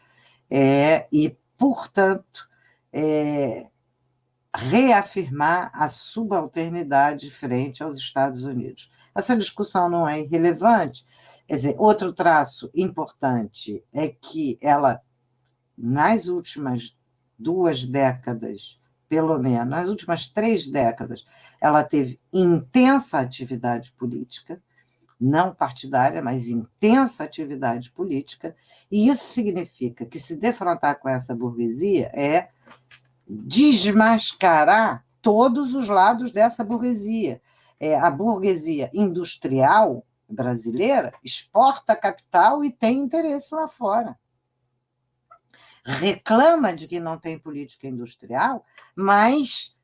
e, portanto, reafirmar a subalternidade frente aos Estados Unidos. Essa discussão não é irrelevante. Quer dizer, outro traço importante é que ela, nas últimas 2 décadas, pelo menos, nas últimas 3 décadas, ela teve intensa atividade política, não partidária, mas intensa atividade política, e isso significa que se defrontar com essa burguesia é desmascarar todos os lados dessa burguesia. A burguesia industrial brasileira exporta capital e tem interesse lá fora. Reclama de que não tem política industrial, mas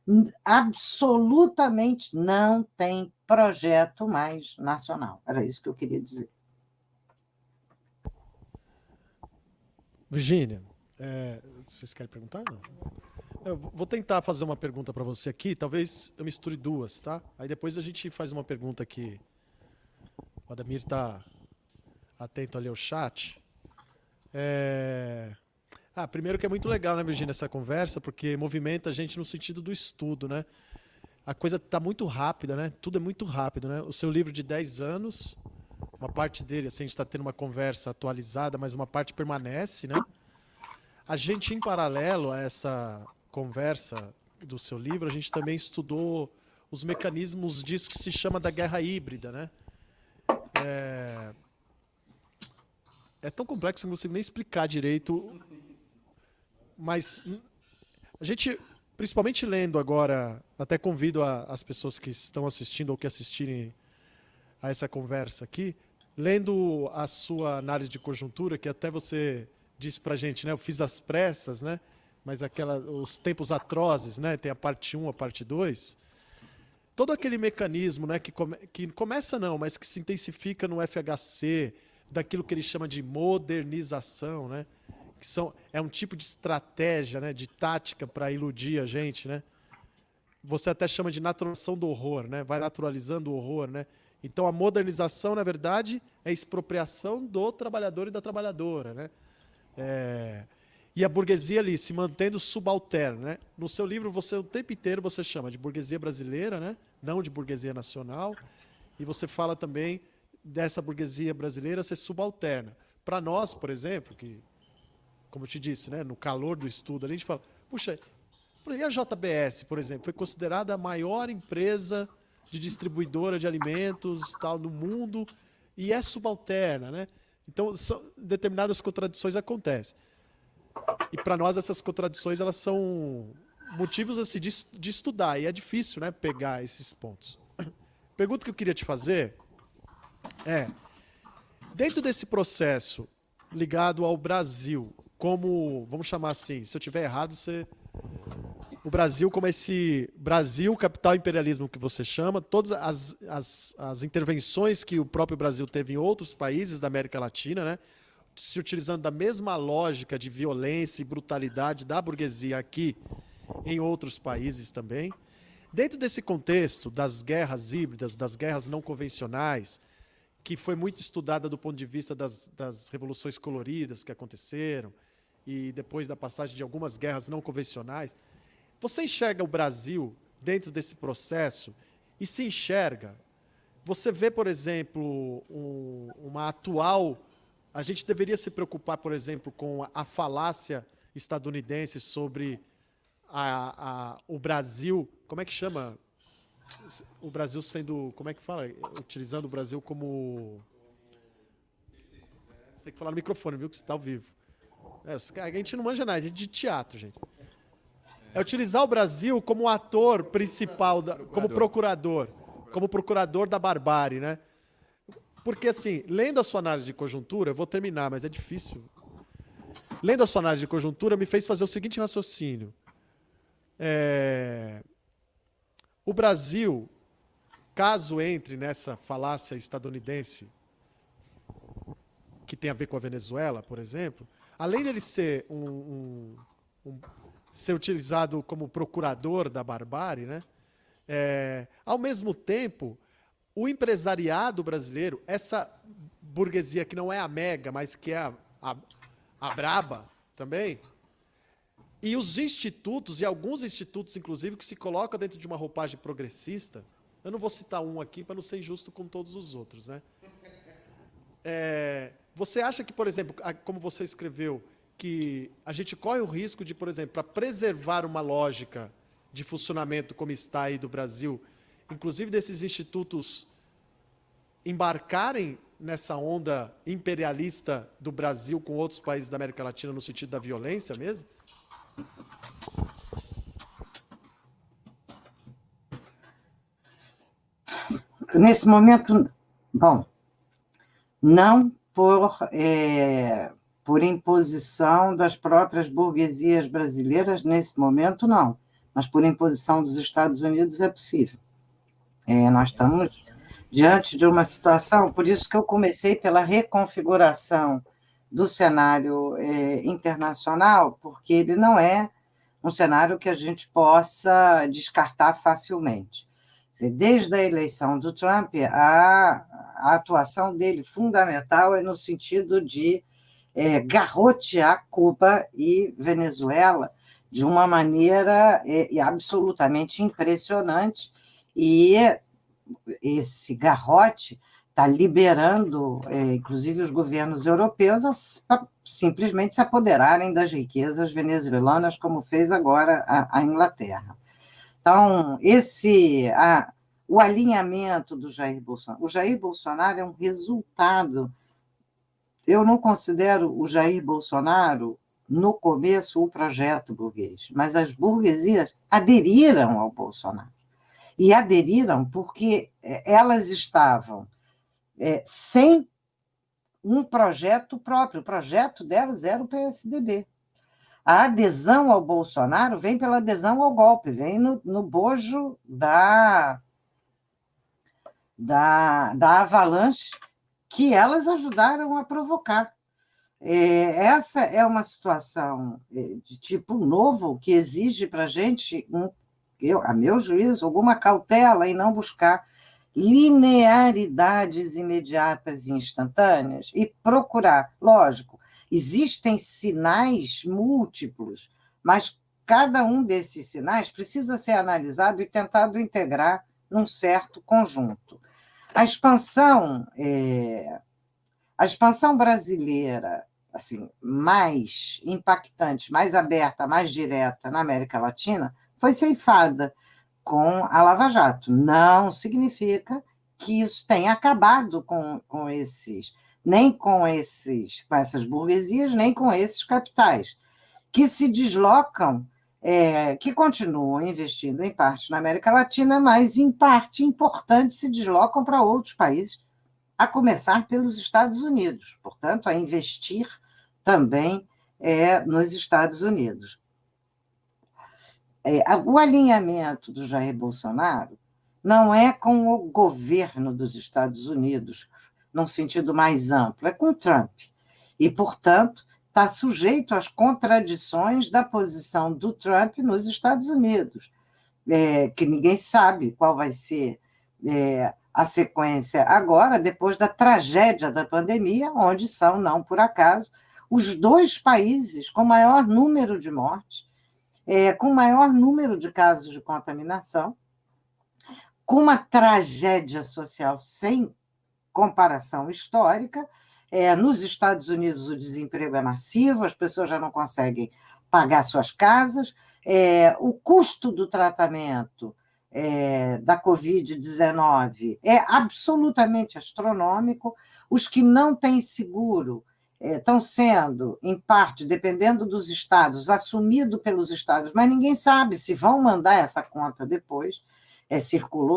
absolutamente não tem projeto mais nacional. Era isso que eu queria dizer. Virgínia, vocês querem perguntar? Não? Eu vou tentar fazer uma pergunta para você aqui, talvez eu misture 2, tá? Aí depois a gente faz uma pergunta aqui. O Ademir está atento ali ao chat. Primeiro que é muito legal, né, Virgínia, essa conversa, porque movimenta a gente no sentido do estudo, né? a coisa está muito rápida, né? Tudo é muito rápido, né? O seu livro de 10 anos, uma parte dele, assim, a gente está tendo uma conversa atualizada, mas uma parte permanece, né? A gente, em paralelo a essa conversa do seu livro, a gente também estudou os mecanismos disso que se chama da guerra híbrida, né? É tão complexo que eu não consigo nem explicar direito, mas a gente, principalmente lendo agora, até convido as pessoas que estão assistindo ou que assistirem a essa conversa aqui, lendo a sua análise de conjuntura, que até você disse pra gente, né? Eu fiz às pressas, né? Mas os tempos atrozes, né? Tem a parte 1, a parte 2. Todo aquele mecanismo, né? Que começa não, mas que se intensifica no FHC, daquilo que ele chama de modernização, né? É um tipo de estratégia, né? De tática para iludir a gente, né? Você até chama de naturalização do horror, né? Vai naturalizando o horror, né? Então a modernização, na verdade, é a expropriação do trabalhador e da trabalhadora, né? E a burguesia ali se mantendo subalterna, né? No seu livro, o tempo inteiro você chama de burguesia brasileira, né? Não de burguesia nacional. E você fala também dessa burguesia brasileira ser subalterna. Para nós, por exemplo, que, como eu te disse, né? No calor do estudo, a gente fala, puxa, e a JBS, por exemplo, foi considerada a maior empresa de distribuidora de alimentos tal, no mundo e é subalterna, né? Então, determinadas contradições acontecem. E para nós essas contradições elas são motivos assim, de estudar, e é difícil, né, pegar esses pontos. Pergunta que eu queria te fazer dentro desse processo ligado ao Brasil, como, vamos chamar assim, se eu tiver errado, o Brasil como esse Brasil, capital imperialismo que você chama, todas as intervenções que o próprio Brasil teve em outros países da América Latina, né, se utilizando da mesma lógica de violência e brutalidade da burguesia aqui em outros países também. Dentro desse contexto das guerras híbridas, das guerras não convencionais, que foi muito estudada do ponto de vista das revoluções coloridas que aconteceram e depois da passagem de algumas guerras não convencionais, você enxerga o Brasil dentro desse processo e se enxerga, você vê, por exemplo, uma atual... A gente deveria se preocupar, por exemplo, com a falácia estadunidense sobre o Brasil, como é que chama? O Brasil sendo, como é que fala? Utilizando o Brasil como... Você tem que falar no microfone, viu, que você está ao vivo. A gente não manja nada, a gente é de teatro, gente. É utilizar o Brasil como ator principal, como procurador da barbárie, né? Porque, assim, lendo a sua análise de conjuntura, eu vou terminar, mas é difícil. Lendo a sua análise de conjuntura, me fez fazer o seguinte raciocínio. O Brasil, caso entre nessa falácia estadunidense, que tem a ver com a Venezuela, por exemplo, além dele ser ser utilizado como procurador da barbárie, né? Ao mesmo tempo, o empresariado brasileiro, essa burguesia que não é a mega, mas que é a braba também, e os institutos, e alguns institutos, inclusive, que se colocam dentro de uma roupagem progressista, eu não vou citar um aqui para não ser injusto com todos os outros, né? Você acha que, por exemplo, como você escreveu, que a gente corre o risco de, por exemplo, para preservar uma lógica de funcionamento como está aí do Brasil, inclusive desses institutos embarcarem nessa onda imperialista do Brasil com outros países da América Latina no sentido da violência mesmo? Nesse momento, bom, não por imposição das próprias burguesias brasileiras, nesse momento não, mas por imposição dos Estados Unidos é possível. Nós estamos diante de uma situação, por isso que eu comecei pela reconfiguração do cenário internacional, porque ele não é um cenário que a gente possa descartar facilmente. Desde a eleição do Trump, a atuação dele fundamental é no sentido de garrotear Cuba e Venezuela de uma maneira absolutamente impressionante, e esse garrote está liberando, inclusive, os governos europeus a simplesmente se apoderarem das riquezas venezuelanas, como fez agora a Inglaterra. Então, o alinhamento do Jair Bolsonaro. O Jair Bolsonaro é um resultado. Eu não considero o Jair Bolsonaro, no começo, o projeto burguês, mas as burguesias aderiram ao Bolsonaro. E aderiram porque elas estavam sem um projeto próprio. O projeto delas era o PSDB. A adesão ao Bolsonaro vem pela adesão ao golpe, vem no bojo da avalanche que elas ajudaram a provocar. Essa é uma situação de tipo novo que exige para a gente, a meu juízo, alguma cautela em não buscar linearidades imediatas e instantâneas e procurar, lógico, existem sinais múltiplos, mas cada um desses sinais precisa ser analisado e tentado integrar num certo conjunto. A expansão brasileira, assim, mais impactante, mais aberta, mais direta na América Latina, foi ceifada com a Lava Jato. Não significa que isso tenha acabado com essas burguesias, nem com esses capitais, que se deslocam, que continuam investindo em parte na América Latina, mas em parte importante se deslocam para outros países, a começar pelos Estados Unidos, portanto, a investir também nos Estados Unidos. O alinhamento do Jair Bolsonaro não é com o governo dos Estados Unidos, num sentido mais amplo, é com Trump. E, portanto, está sujeito às contradições da posição do Trump nos Estados Unidos, que ninguém sabe qual vai ser a sequência agora, depois da tragédia da pandemia, onde são, não por acaso, os dois países com maior número de mortes, com maior número de casos de contaminação, com uma tragédia social sem comparação histórica. Nos Estados Unidos, o desemprego é massivo, as pessoas já não conseguem pagar suas casas, o custo do tratamento da Covid-19 é absolutamente astronômico, os que não têm seguro estão sendo, em parte, dependendo dos estados, assumido pelos estados, mas ninguém sabe se vão mandar essa conta depois.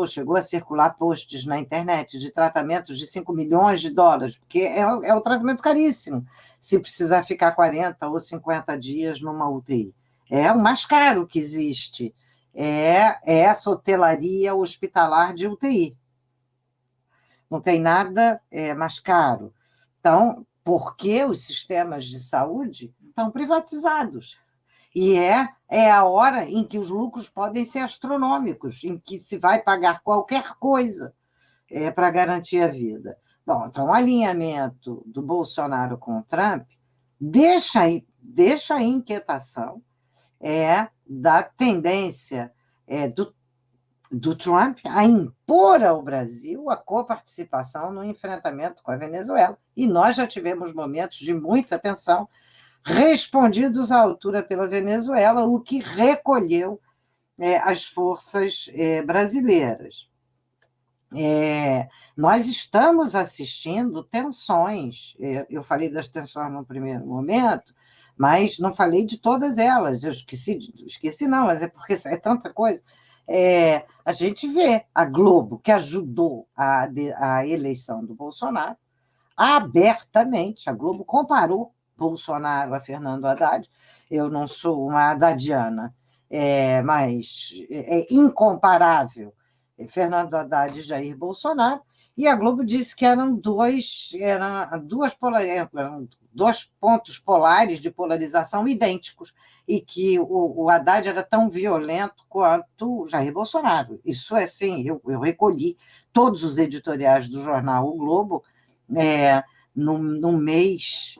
Chegou a circular posts na internet de tratamentos de 5 milhões de dólares, porque é um tratamento caríssimo, se precisar ficar 40 ou 50 dias numa UTI. É o mais caro que existe, essa hotelaria hospitalar de UTI. Não tem nada mais caro. Então, porque os sistemas de saúde estão privatizados. E é a hora em que os lucros podem ser astronômicos, em que se vai pagar qualquer coisa para garantir a vida. Bom, então, o alinhamento do Bolsonaro com o Trump deixa a inquietação da tendência do Trump a impor ao Brasil a coparticipação no enfrentamento com a Venezuela. E nós já tivemos momentos de muita tensão respondidos à altura pela Venezuela, o que recolheu as forças brasileiras. Nós estamos assistindo tensões. Eu falei das tensões no primeiro momento, mas não falei de todas elas. Eu esqueci não, mas é porque é tanta coisa. A gente vê a Globo, que ajudou a eleição do Bolsonaro, abertamente. A Globo comparou Bolsonaro a Fernando Haddad. Eu não sou uma haddadiana, mas é incomparável Fernando Haddad e Jair Bolsonaro, e a Globo disse que eram dois pontos polares de polarização idênticos, e que o Haddad era tão violento quanto o Jair Bolsonaro. Isso é assim, eu recolhi todos os editoriais do jornal O Globo no mês,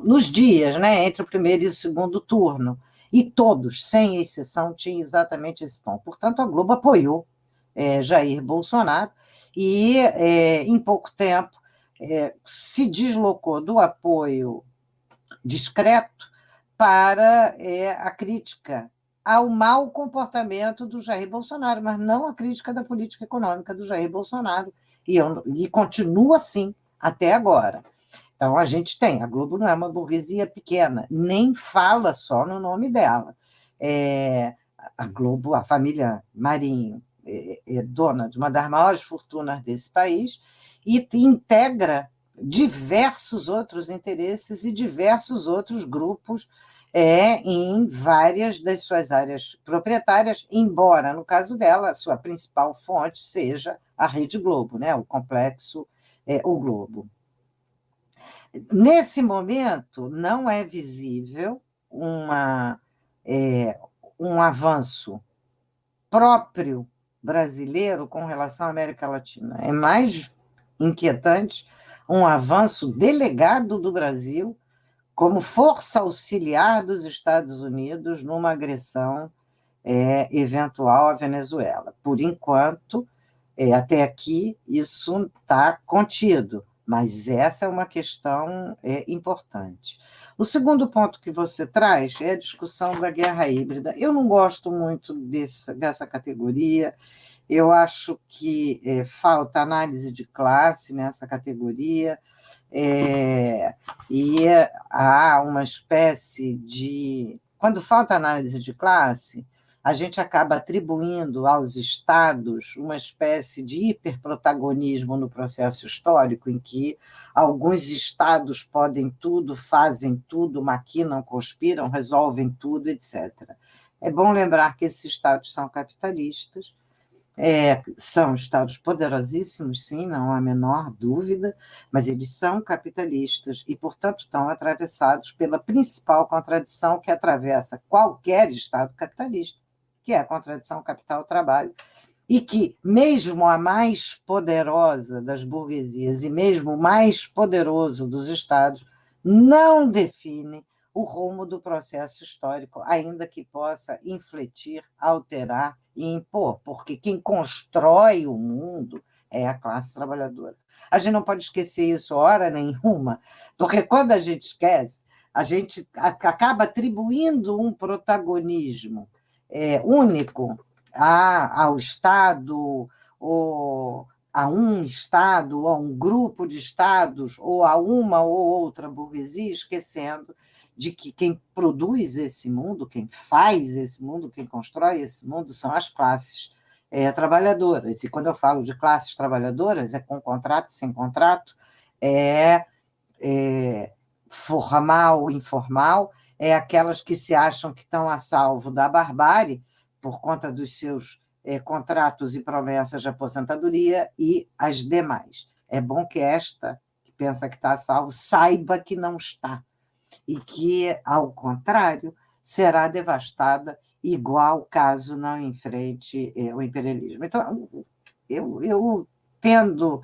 nos dias, entre o primeiro e o segundo turno, e todos, sem exceção, tinham exatamente esse tom. Portanto, a Globo apoiou Jair Bolsonaro, e, em pouco tempo, se deslocou do apoio discreto para a crítica ao mau comportamento do Jair Bolsonaro, mas não a crítica da política econômica do Jair Bolsonaro, e continua assim até agora. Então, a gente tem, a Globo não é uma burguesia pequena, nem fala só no nome dela. A Globo, a família Marinho, é dona de uma das maiores fortunas desse país e integra diversos outros interesses e diversos outros grupos em várias das suas áreas proprietárias, embora, no caso dela, a sua principal fonte seja a Rede Globo, né, o complexo O Globo. Nesse momento, não é visível um avanço próprio brasileiro com relação à América Latina. É mais inquietante um avanço delegado do Brasil como força auxiliar dos Estados Unidos numa agressão eventual à Venezuela. Por enquanto, até aqui, isso está contido, mas essa é uma questão importante. O segundo ponto que você traz é a discussão da guerra híbrida. Eu não gosto muito dessa categoria, eu acho que falta análise de classe nessa categoria, e há uma espécie de... Quando falta análise de classe, a gente acaba atribuindo aos estados uma espécie de hiperprotagonismo no processo histórico, em que alguns estados podem tudo, fazem tudo, maquinam, conspiram, resolvem tudo, etc. É bom lembrar que esses estados são capitalistas, são estados poderosíssimos, sim, não há a menor dúvida, mas eles são capitalistas e, portanto, estão atravessados pela principal contradição que atravessa qualquer estado capitalista, que é a contradição capital-trabalho, e que, mesmo a mais poderosa das burguesias e mesmo o mais poderoso dos estados, não define o rumo do processo histórico, ainda que possa infletir, alterar e impor, porque quem constrói o mundo é a classe trabalhadora. A gente não pode esquecer isso hora nenhuma, porque quando a gente esquece, a gente acaba atribuindo um protagonismo único ao Estado, ou a um Estado, ou a um grupo de Estados, ou a uma ou outra burguesia, esquecendo de que quem produz esse mundo, quem faz esse mundo, quem constrói esse mundo são as classes trabalhadoras. E quando eu falo de classes trabalhadoras, é com contrato, sem contrato, formal, informal, aquelas que se acham que estão a salvo da barbárie por conta dos seus contratos e promessas de aposentadoria, e as demais. É bom que esta, que pensa que está a salvo, saiba que não está, e que, ao contrário, será devastada igual caso não enfrente o imperialismo. Então, eu tendo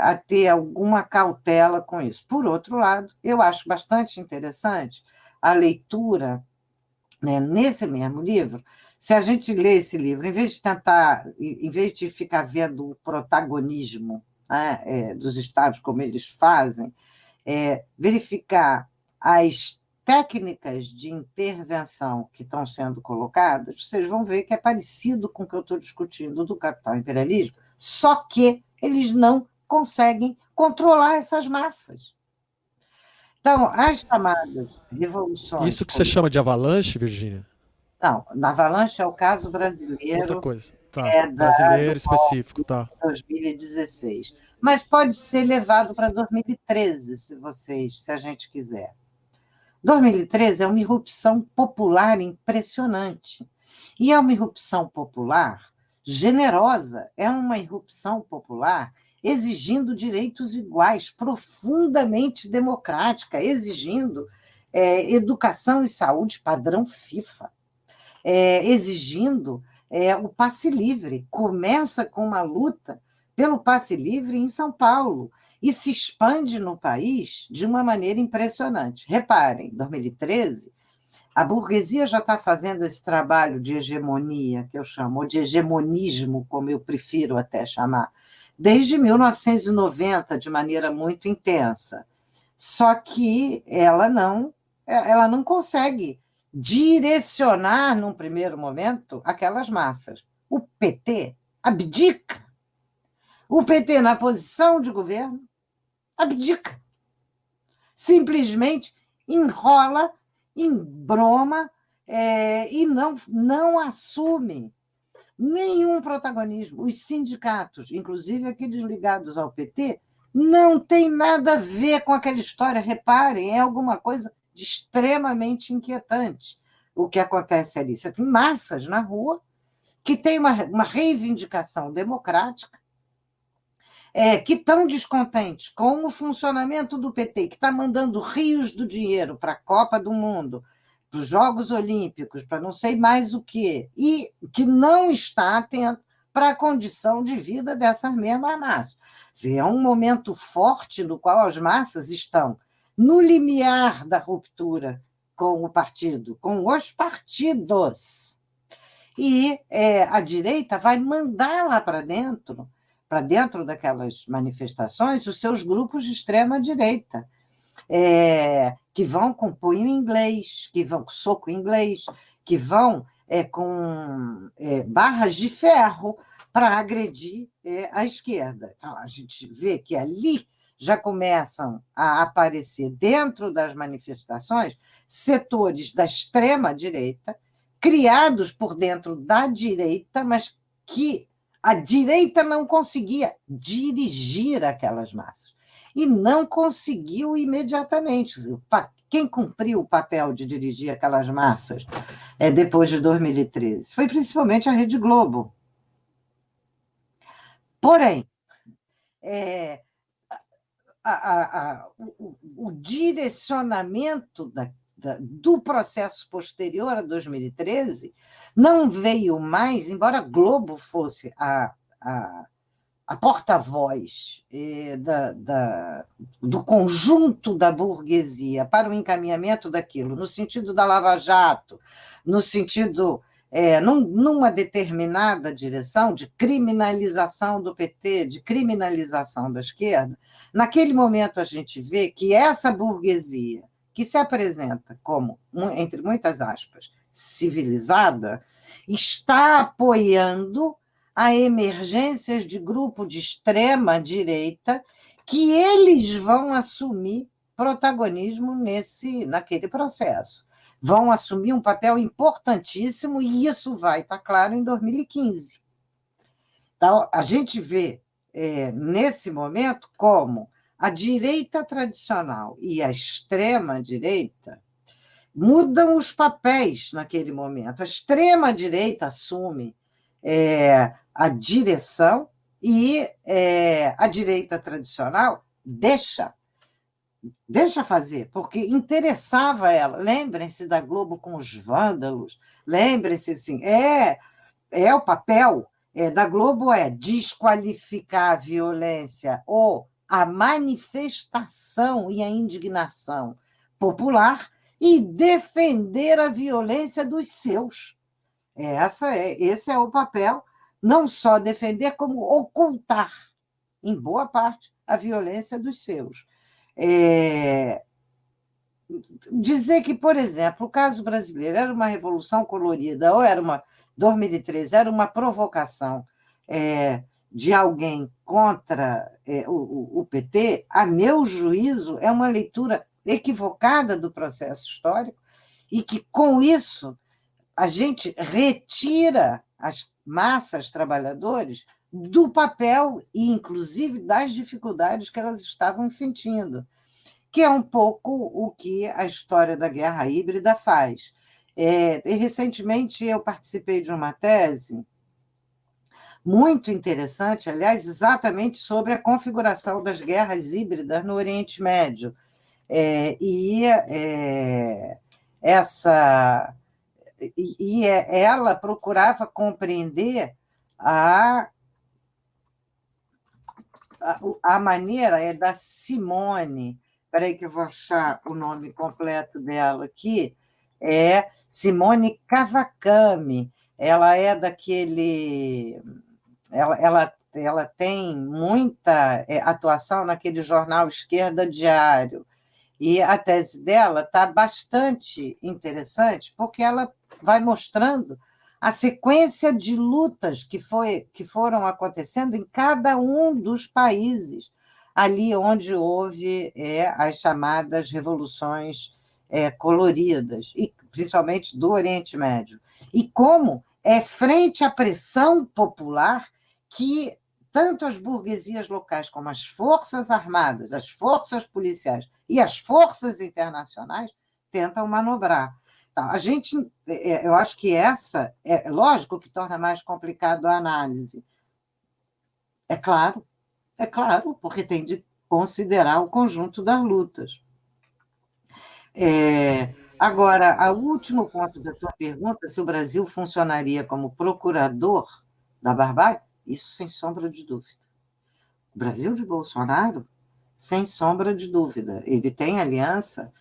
a ter alguma cautela com isso. Por outro lado, eu acho bastante interessante a leitura, né, nesse mesmo livro. Se a gente lê esse livro, em vez de ficar vendo o protagonismo, né, dos estados como eles fazem, verificar as técnicas de intervenção que estão sendo colocadas, vocês vão ver que é parecido com o que eu estou discutindo do capital imperialismo, só que eles não conseguem controlar essas massas. Então, as chamadas revoluções... Isso que você chama de avalanche, Virgínia? Não, na avalanche é o caso brasileiro. Outra coisa. Tá. Brasileiro específico, tá. 2016. Mas pode ser levado para 2013, se a gente quiser. 2013 é uma irrupção popular impressionante. E é uma irrupção popular generosa, é uma irrupção popular exigindo direitos iguais, profundamente democrática, exigindo educação e saúde padrão FIFA, exigindo o passe livre. Começa com uma luta pelo passe livre em São Paulo e se expande no país de uma maneira impressionante. Reparem, em 2013, A burguesia já está fazendo esse trabalho de hegemonia, que eu chamo, ou de hegemonismo, como eu prefiro até chamar, desde 1990, de maneira muito intensa. Só que ela não consegue direcionar, num primeiro momento, aquelas massas. O PT abdica. O PT, na posição de governo, abdica. Simplesmente enrola, embroma e não assume nenhum protagonismo. Os sindicatos, inclusive aqueles ligados ao PT, não tem nada a ver com aquela história. Reparem, é alguma coisa de extremamente inquietante o que acontece ali. Você tem massas na rua que têm uma reivindicação democrática, que estão descontentes com o funcionamento do PT, que está mandando rios do dinheiro para a Copa do Mundo, para os Jogos Olímpicos, para não sei mais o quê, e que não está atento para a condição de vida dessas mesmas massas. É um momento forte no qual as massas estão no limiar da ruptura com o partido, com os partidos. E a direita vai mandar lá para dentro daquelas manifestações, os seus grupos de extrema-direita, que vão com punho em inglês, que vão com soco em inglês, que vão com barras de ferro para agredir a esquerda. Então, a gente vê que ali já começam a aparecer, dentro das manifestações, setores da extrema-direita, criados por dentro da direita, mas que a direita não conseguia dirigir aquelas massas. E não conseguiu imediatamente. Quem cumpriu o papel de dirigir aquelas massas depois de 2013? Foi principalmente a Rede Globo. Porém, o direcionamento do processo posterior a 2013 não veio mais, embora a Globo fosse a porta-voz do conjunto da burguesia para o encaminhamento daquilo, no sentido da Lava Jato, no sentido, numa determinada direção de criminalização do PT, de criminalização da esquerda. Naquele momento a gente vê que essa burguesia, que se apresenta como, entre muitas aspas, civilizada, está apoiando a emergências de grupo de extrema-direita que eles vão assumir protagonismo naquele processo. Vão assumir um papel importantíssimo e isso vai estar claro em 2015. Então, a gente vê, nesse momento, como a direita tradicional e a extrema-direita mudam os papéis naquele momento. A extrema-direita assume a direção e a direita tradicional deixa fazer, porque interessava ela. Lembrem-se da Globo com os vândalos, lembrem-se, assim, o papel da Globo desqualificar a violência ou a manifestação e a indignação popular e defender a violência dos seus. Esse é o papel, não só defender, como ocultar, em boa parte, a violência dos seus. Dizer que, por exemplo, o caso brasileiro era uma revolução colorida, ou era 2013, era uma provocação de alguém contra o PT, a meu juízo, é uma leitura equivocada do processo histórico e que, com isso, a gente retira as massas trabalhadoras do papel e, inclusive, das dificuldades que elas estavam sentindo, que é um pouco o que a história da guerra híbrida faz. E, recentemente, eu participei de uma tese muito interessante, aliás, exatamente sobre a configuração das guerras híbridas no Oriente Médio. Ela procurava compreender a maneira da Simone, espera aí que eu vou achar o nome completo dela aqui, é Simone Kawakami. Ela é daquele... Ela tem muita atuação naquele jornal Esquerda Diário, e a tese dela está bastante interessante, porque ela vai mostrando a sequência de lutas que foram acontecendo em cada um dos países, ali onde houve as chamadas revoluções coloridas, e principalmente do Oriente Médio. E como é frente à pressão popular que tanto as burguesias locais como as forças armadas, as forças policiais e as forças internacionais tentam manobrar. Então, eu acho que essa é lógico que torna mais complicado a análise. É claro, porque tem de considerar o conjunto das lutas. Agora, o último ponto da tua pergunta, se o Brasil funcionaria como procurador da barbárie, isso sem sombra de dúvida. O Brasil de Bolsonaro, sem sombra de dúvida. Ele tem aliança.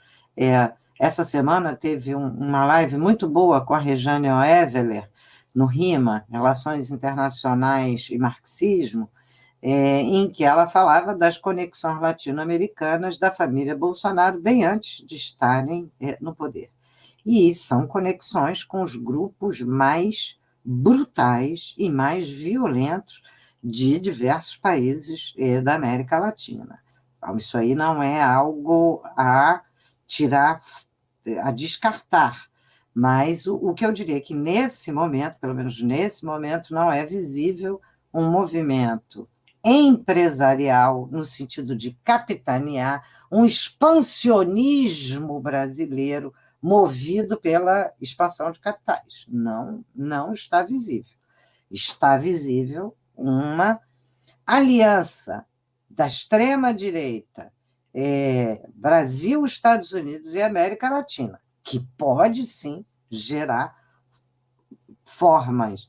Essa semana teve uma live muito boa com a Rejane Oeveler, no RIMA, Relações Internacionais e Marxismo, em que ela falava das conexões latino-americanas da família Bolsonaro, bem antes de estarem no poder. E são conexões com os grupos mais brutais e mais violentos de diversos países da América Latina. Então, isso aí não é algo a tirar, a descartar, mas o que eu diria é que nesse momento, pelo menos nesse momento, não é visível um movimento empresarial, no sentido de capitanear, um expansionismo brasileiro movido pela expansão de capitais. Não está visível. Está visível uma aliança da extrema-direita, Brasil, Estados Unidos e América Latina, que pode, sim, gerar formas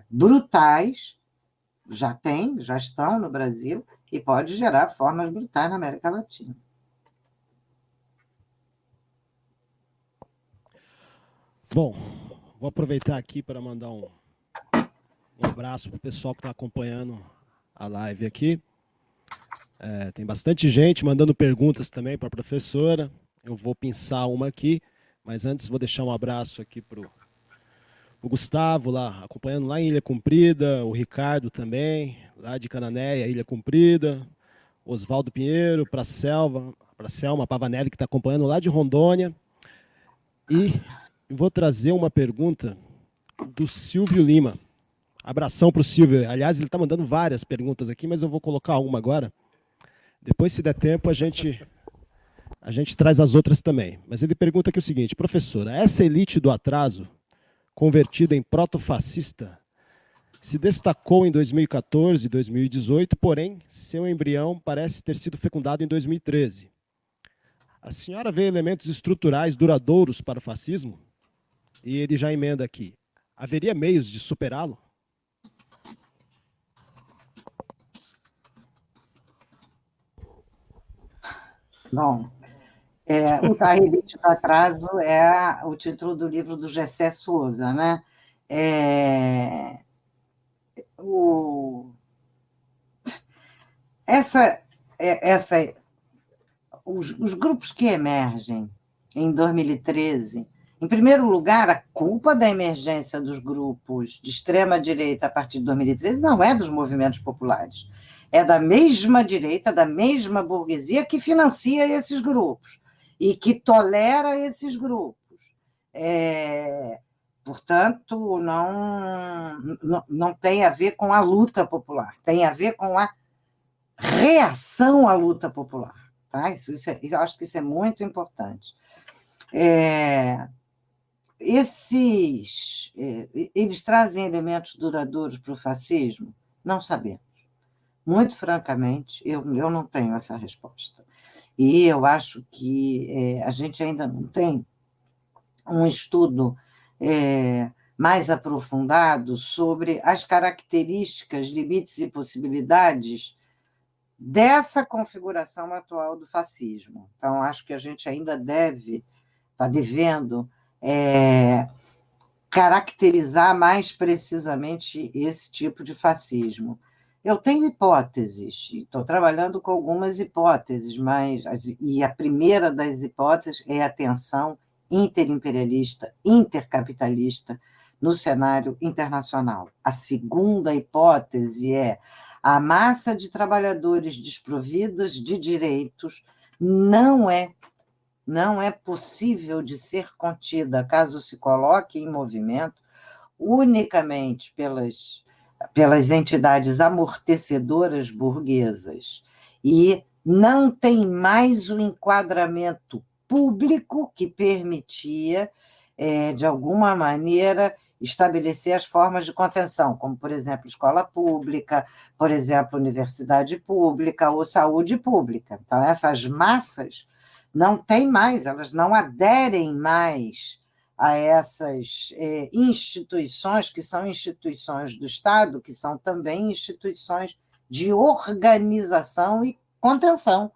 brutais, já estão no Brasil, e pode gerar formas brutais na América Latina. Bom, vou aproveitar aqui para mandar um abraço para o pessoal que está acompanhando a live aqui. Tem bastante gente mandando perguntas também para a professora. Eu vou pensar uma aqui, mas antes vou deixar um abraço aqui para o Gustavo, lá, acompanhando lá em Ilha Comprida, o Ricardo também, lá de Cananéia, Ilha Comprida, Oswaldo Pinheiro, para a Selma Pavanelli, que está acompanhando lá de Rondônia. E vou trazer uma pergunta do Silvio Lima. Abração para o Silvio. Aliás, ele está mandando várias perguntas aqui, mas eu vou colocar uma agora. Depois, se der tempo, a gente traz as outras também. Mas ele pergunta aqui o seguinte: professora, essa elite do atraso, convertida em protofascista, se destacou em 2014 e 2018, porém, seu embrião parece ter sido fecundado em 2013. A senhora vê elementos estruturais duradouros para o fascismo? E ele já emenda aqui: haveria meios de superá-lo? Bom, o Tarribite do Atraso é o título do livro do Gessé Souza, né? Os grupos que emergem em 2013, em primeiro lugar, a culpa da emergência dos grupos de extrema-direita a partir de 2013 não é dos movimentos populares, é da mesma direita, da mesma burguesia que financia esses grupos e que tolera esses grupos. Portanto, não tem a ver com a luta popular, tem a ver com a reação à luta popular. Tá? Eu acho que isso é muito importante. Eles trazem elementos duradouros para o fascismo? Não sabemos. Muito francamente, eu não tenho essa resposta. E eu acho que a gente ainda não tem um estudo mais aprofundado sobre as características, limites e possibilidades dessa configuração atual do fascismo. Então, acho que a gente ainda deve está devendo caracterizar mais precisamente esse tipo de fascismo. Eu tenho hipóteses, estou trabalhando com algumas hipóteses, e a primeira das hipóteses é a tensão interimperialista, intercapitalista no cenário internacional. A segunda hipótese é a massa de trabalhadores desprovidas de direitos não é possível de ser contida, caso se coloque em movimento, unicamente pelas entidades amortecedoras burguesas, e não tem mais o enquadramento público que permitia, de alguma maneira, estabelecer as formas de contenção, como, por exemplo, escola pública, por exemplo, universidade pública ou saúde pública. Então, essas massas não têm mais, elas não aderem mais a essas instituições, que são instituições do Estado, que são também instituições de organização e contenção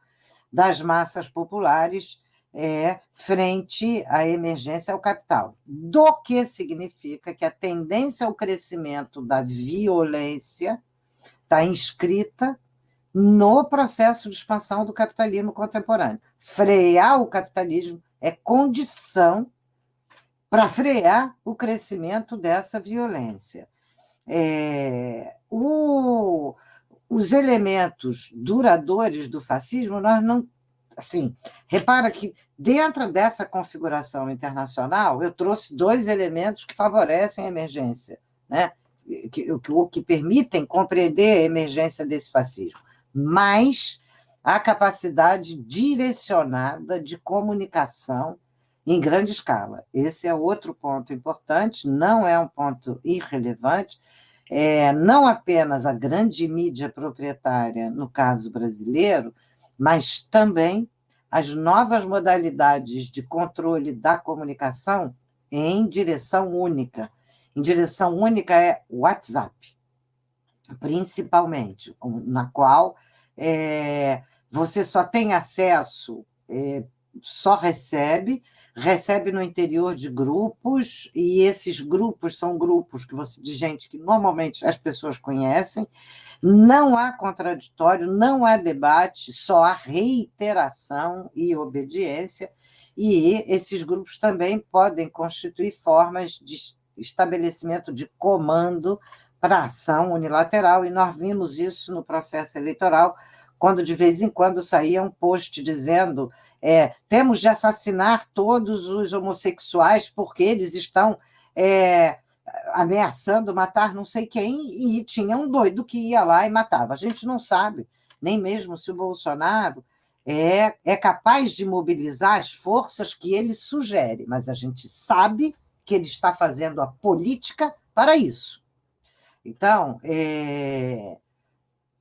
das massas populares frente à emergência ao capital. Do que significa que a tendência ao crescimento da violência está inscrita no processo de expansão do capitalismo contemporâneo. Frear o capitalismo é condição para frear o crescimento dessa violência. Os elementos duradouros do fascismo, nós não... Assim, repara que dentro dessa configuração internacional, eu trouxe 2 elementos que favorecem a emergência, né? que permitem compreender a emergência desse fascismo, mas a capacidade direcionada de comunicação em grande escala. Esse é outro ponto importante, não é um ponto irrelevante. Não apenas a grande mídia proprietária, no caso brasileiro, mas também as novas modalidades de controle da comunicação em direção única. Em direção única é o WhatsApp, principalmente, na qual você só tem acesso, só recebe no interior de grupos, e esses grupos são grupos de gente que normalmente as pessoas conhecem, não há contraditório, não há debate, só há reiteração e obediência, e esses grupos também podem constituir formas de estabelecimento de comando para ação unilateral, e nós vimos isso no processo eleitoral, quando de vez em quando saía um post dizendo temos de assassinar todos os homossexuais porque eles estão ameaçando matar não sei quem, e tinha um doido que ia lá e matava. A gente não sabe, nem mesmo se o Bolsonaro é capaz de mobilizar as forças que ele sugere, mas a gente sabe que ele está fazendo a política para isso. Então,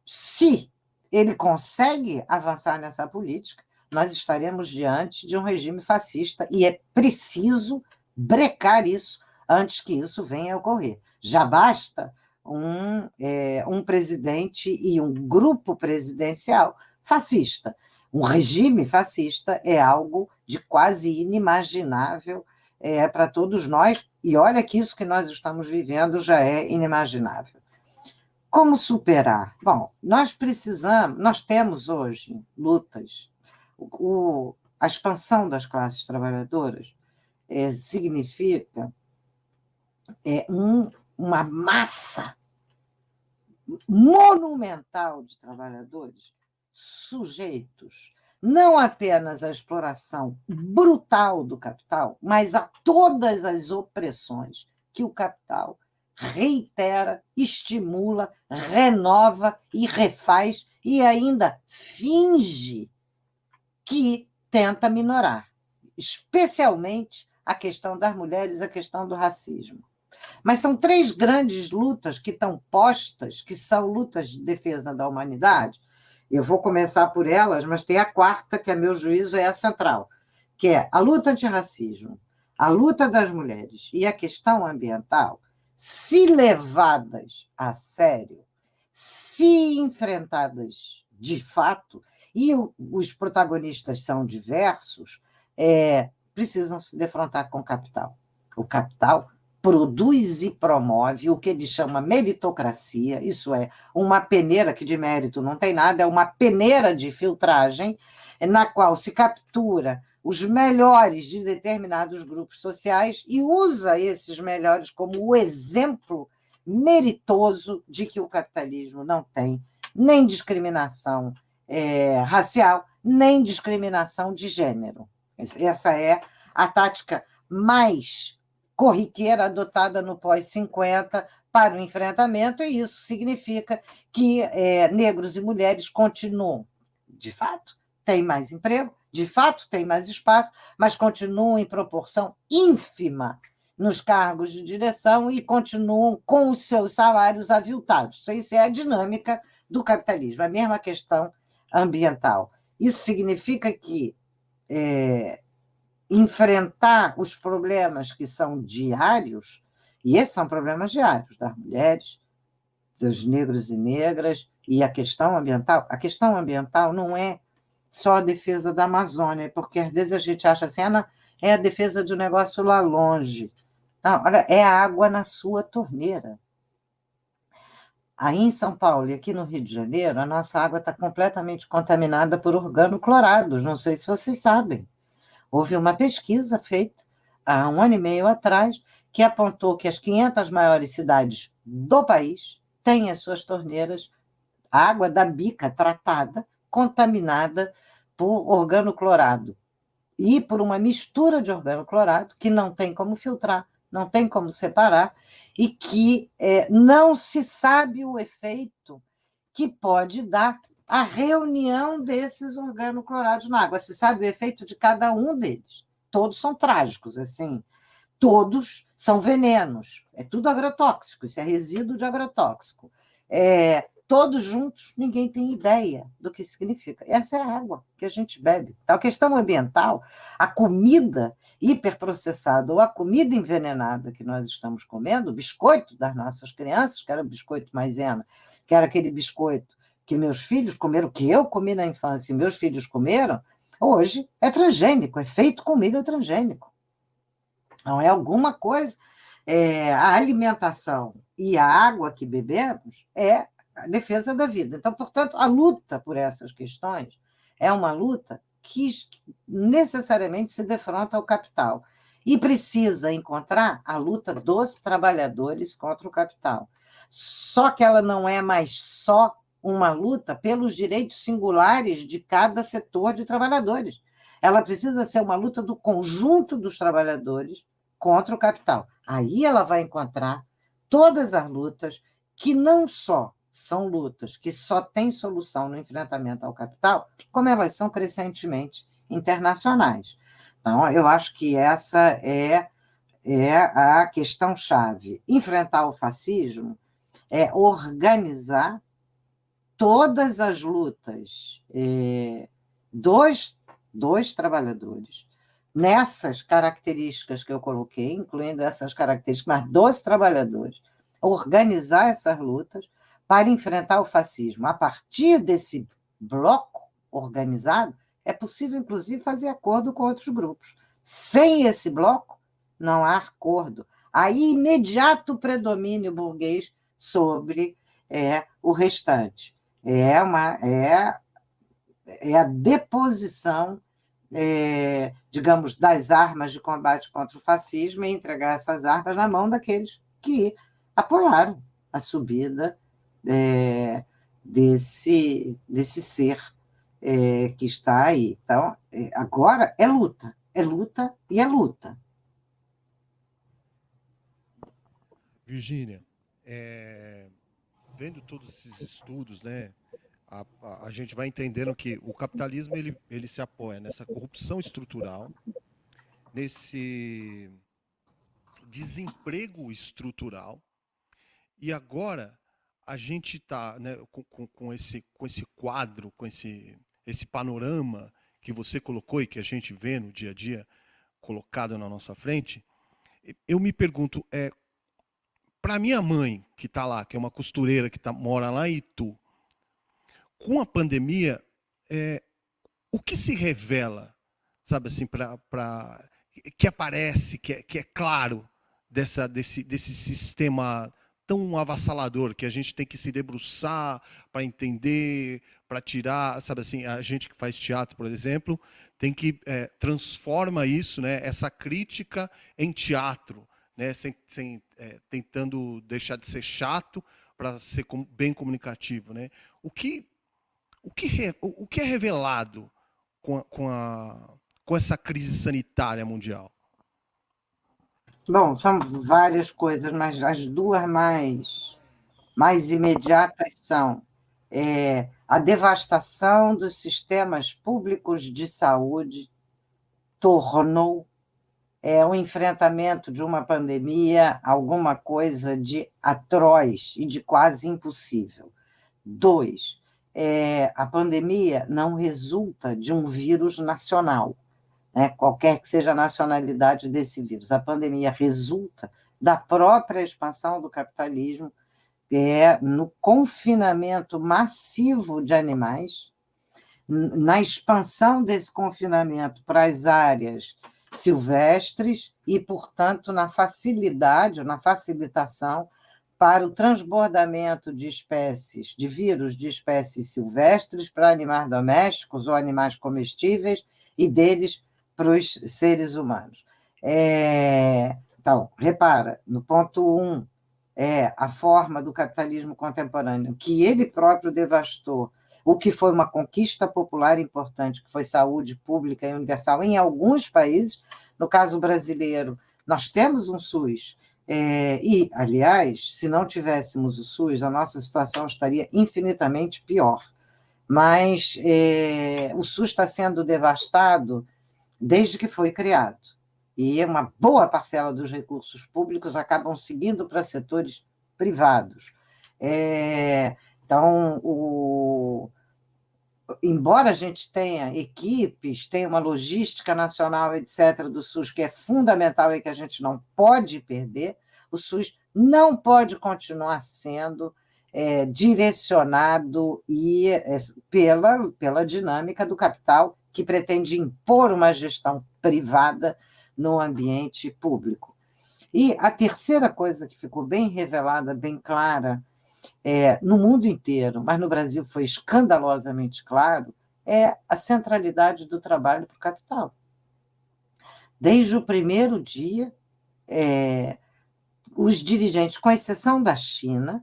se ele consegue avançar nessa política, nós estaremos diante de um regime fascista, e é preciso brecar isso antes que isso venha a ocorrer. Já basta um presidente e um grupo presidencial fascista. Um regime fascista é algo de quase inimaginável para todos nós, e olha que isso que nós estamos vivendo já é inimaginável. Como superar? Bom, nós temos hoje lutas. A expansão das classes trabalhadoras significa uma massa monumental de trabalhadores sujeitos não apenas à exploração brutal do capital, mas a todas as opressões que o capital reitera, estimula, renova e refaz, e ainda finge que tenta minorar, especialmente a questão das mulheres, a questão do racismo. Mas são 3 grandes lutas que estão postas, que são lutas de defesa da humanidade. Eu vou começar por elas, mas tem a 4ª, que, a meu juízo, é a central, que é a luta antirracismo, a luta das mulheres e a questão ambiental. Se levadas a sério, se enfrentadas de fato, e os protagonistas são diversos, precisam se defrontar com o capital. O capital produz e promove o que ele chama meritocracia, isso é, uma peneira que de mérito não tem nada, é uma peneira de filtragem, na qual se captura os melhores de determinados grupos sociais e usa esses melhores como o exemplo meritoso de que o capitalismo não tem nem discriminação racial, nem discriminação de gênero. Essa é a tática mais corriqueira adotada no pós-50 para o enfrentamento, e isso significa que negros e mulheres continuam, de fato, têm mais emprego, de fato, têm mais espaço, mas continuam em proporção ínfima nos cargos de direção e continuam com os seus salários aviltados. Isso é a dinâmica do capitalismo, a mesma questão ambiental. Isso significa que enfrentar os problemas que são diários, e esses são problemas diários das mulheres, dos negros e negras, e a questão ambiental não é só a defesa da Amazônia, porque às vezes a gente acha assim, é a defesa de um negócio lá longe. Não, olha, é a água na sua torneira. Aí em São Paulo e aqui no Rio de Janeiro, a nossa água está completamente contaminada por organoclorados, não sei se vocês sabem. Houve uma pesquisa feita há 1 ano e meio atrás que apontou que as 500 maiores cidades do país têm as suas torneiras, a água da bica tratada, contaminada por organoclorado e por uma mistura de organoclorado que não tem como filtrar, não tem como separar e que não se sabe o efeito que pode dar a reunião desses organoclorados na água. Se sabe o efeito de cada um deles. Todos são trágicos, assim. Todos são venenos. É tudo agrotóxico, isso é resíduo de agrotóxico. Todos juntos, ninguém tem ideia do que significa. Essa é a água que a gente bebe. Então, a questão ambiental, a comida hiperprocessada ou a comida envenenada que nós estamos comendo, o biscoito das nossas crianças, que era o biscoito maisena, que era aquele biscoito que meus filhos comeram, que eu comi na infância e meus filhos comeram, hoje é transgênico, é feito com milho transgênico. Não é alguma coisa. A alimentação e a água que bebemos é a defesa da vida. Então, portanto, a luta por essas questões é uma luta que necessariamente se defronta ao capital e precisa encontrar a luta dos trabalhadores contra o capital. Só que ela não é mais só uma luta pelos direitos singulares de cada setor de trabalhadores. Ela precisa ser uma luta do conjunto dos trabalhadores contra o capital. Aí ela vai encontrar todas as lutas que não só são lutas que só têm solução no enfrentamento ao capital, como elas são crescentemente internacionais. Então, eu acho que essa é a questão-chave. Enfrentar o fascismo é organizar todas as lutas dos trabalhadores, nessas características que eu coloquei, incluindo essas características, mas dos trabalhadores, organizar essas lutas para enfrentar o fascismo. A partir desse bloco organizado, é possível, inclusive, fazer acordo com outros grupos. Sem esse bloco, não há acordo. Há imediato predomínio burguês sobre o restante. É a deposição, digamos, das armas de combate contra o fascismo e entregar essas armas na mão daqueles que apoiaram a subida desse ser que está aí. Então, agora é luta e é luta. Virgínia, vendo todos esses estudos, né, a gente vai entendendo que o capitalismo ele se apoia nessa corrupção estrutural, nesse desemprego estrutural, e agora a gente está, né, com esse quadro, com esse panorama que você colocou e que a gente vê no dia a dia colocado na nossa frente. Eu me pergunto, para minha mãe que está lá, que é uma costureira que mora lá em Itu, com a pandemia, o que se revela, sabe assim, que aparece, que é claro desse sistema tão avassalador que a gente tem que se debruçar para entender, para tirar, sabe assim, a gente que faz teatro, por exemplo, tem que transforma isso, né, essa crítica em teatro, né, tentando deixar de ser chato para ser bem comunicativo, né? O que é revelado com essa crise sanitária mundial? Bom, são várias coisas, mas as duas mais imediatas são a devastação dos sistemas públicos de saúde tornou o enfrentamento de uma pandemia alguma coisa de atroz e de quase impossível. 2, a pandemia não resulta de um vírus nacional, né, qualquer que seja a nacionalidade desse vírus. A pandemia resulta da própria expansão do capitalismo, no confinamento massivo de animais, na expansão desse confinamento para as áreas silvestres e, portanto, na facilidade, na facilitação para o transbordamento de espécies, de vírus de espécies silvestres para animais domésticos ou animais comestíveis e deles para os seres humanos. Então, repara, no ponto 1, a forma do capitalismo contemporâneo, que ele próprio devastou, o que foi uma conquista popular importante, que foi saúde pública e universal em alguns países. No caso brasileiro, nós temos um SUS, e, aliás, se não tivéssemos o SUS, a nossa situação estaria infinitamente pior. Mas o SUS está sendo devastado desde que foi criado. E uma boa parcela dos recursos públicos acabam seguindo para setores privados. Então, embora a gente tenha equipes, tenha uma logística nacional, etc., do SUS, que é fundamental e que a gente não pode perder, o SUS não pode continuar sendo direcionado pela dinâmica do capital, que pretende impor uma gestão privada no ambiente público. E a terceira coisa que ficou bem revelada, bem clara, no mundo inteiro, mas no Brasil foi escandalosamente claro, é a centralidade do trabalho para o capital. Desde o primeiro dia, os dirigentes, com exceção da China,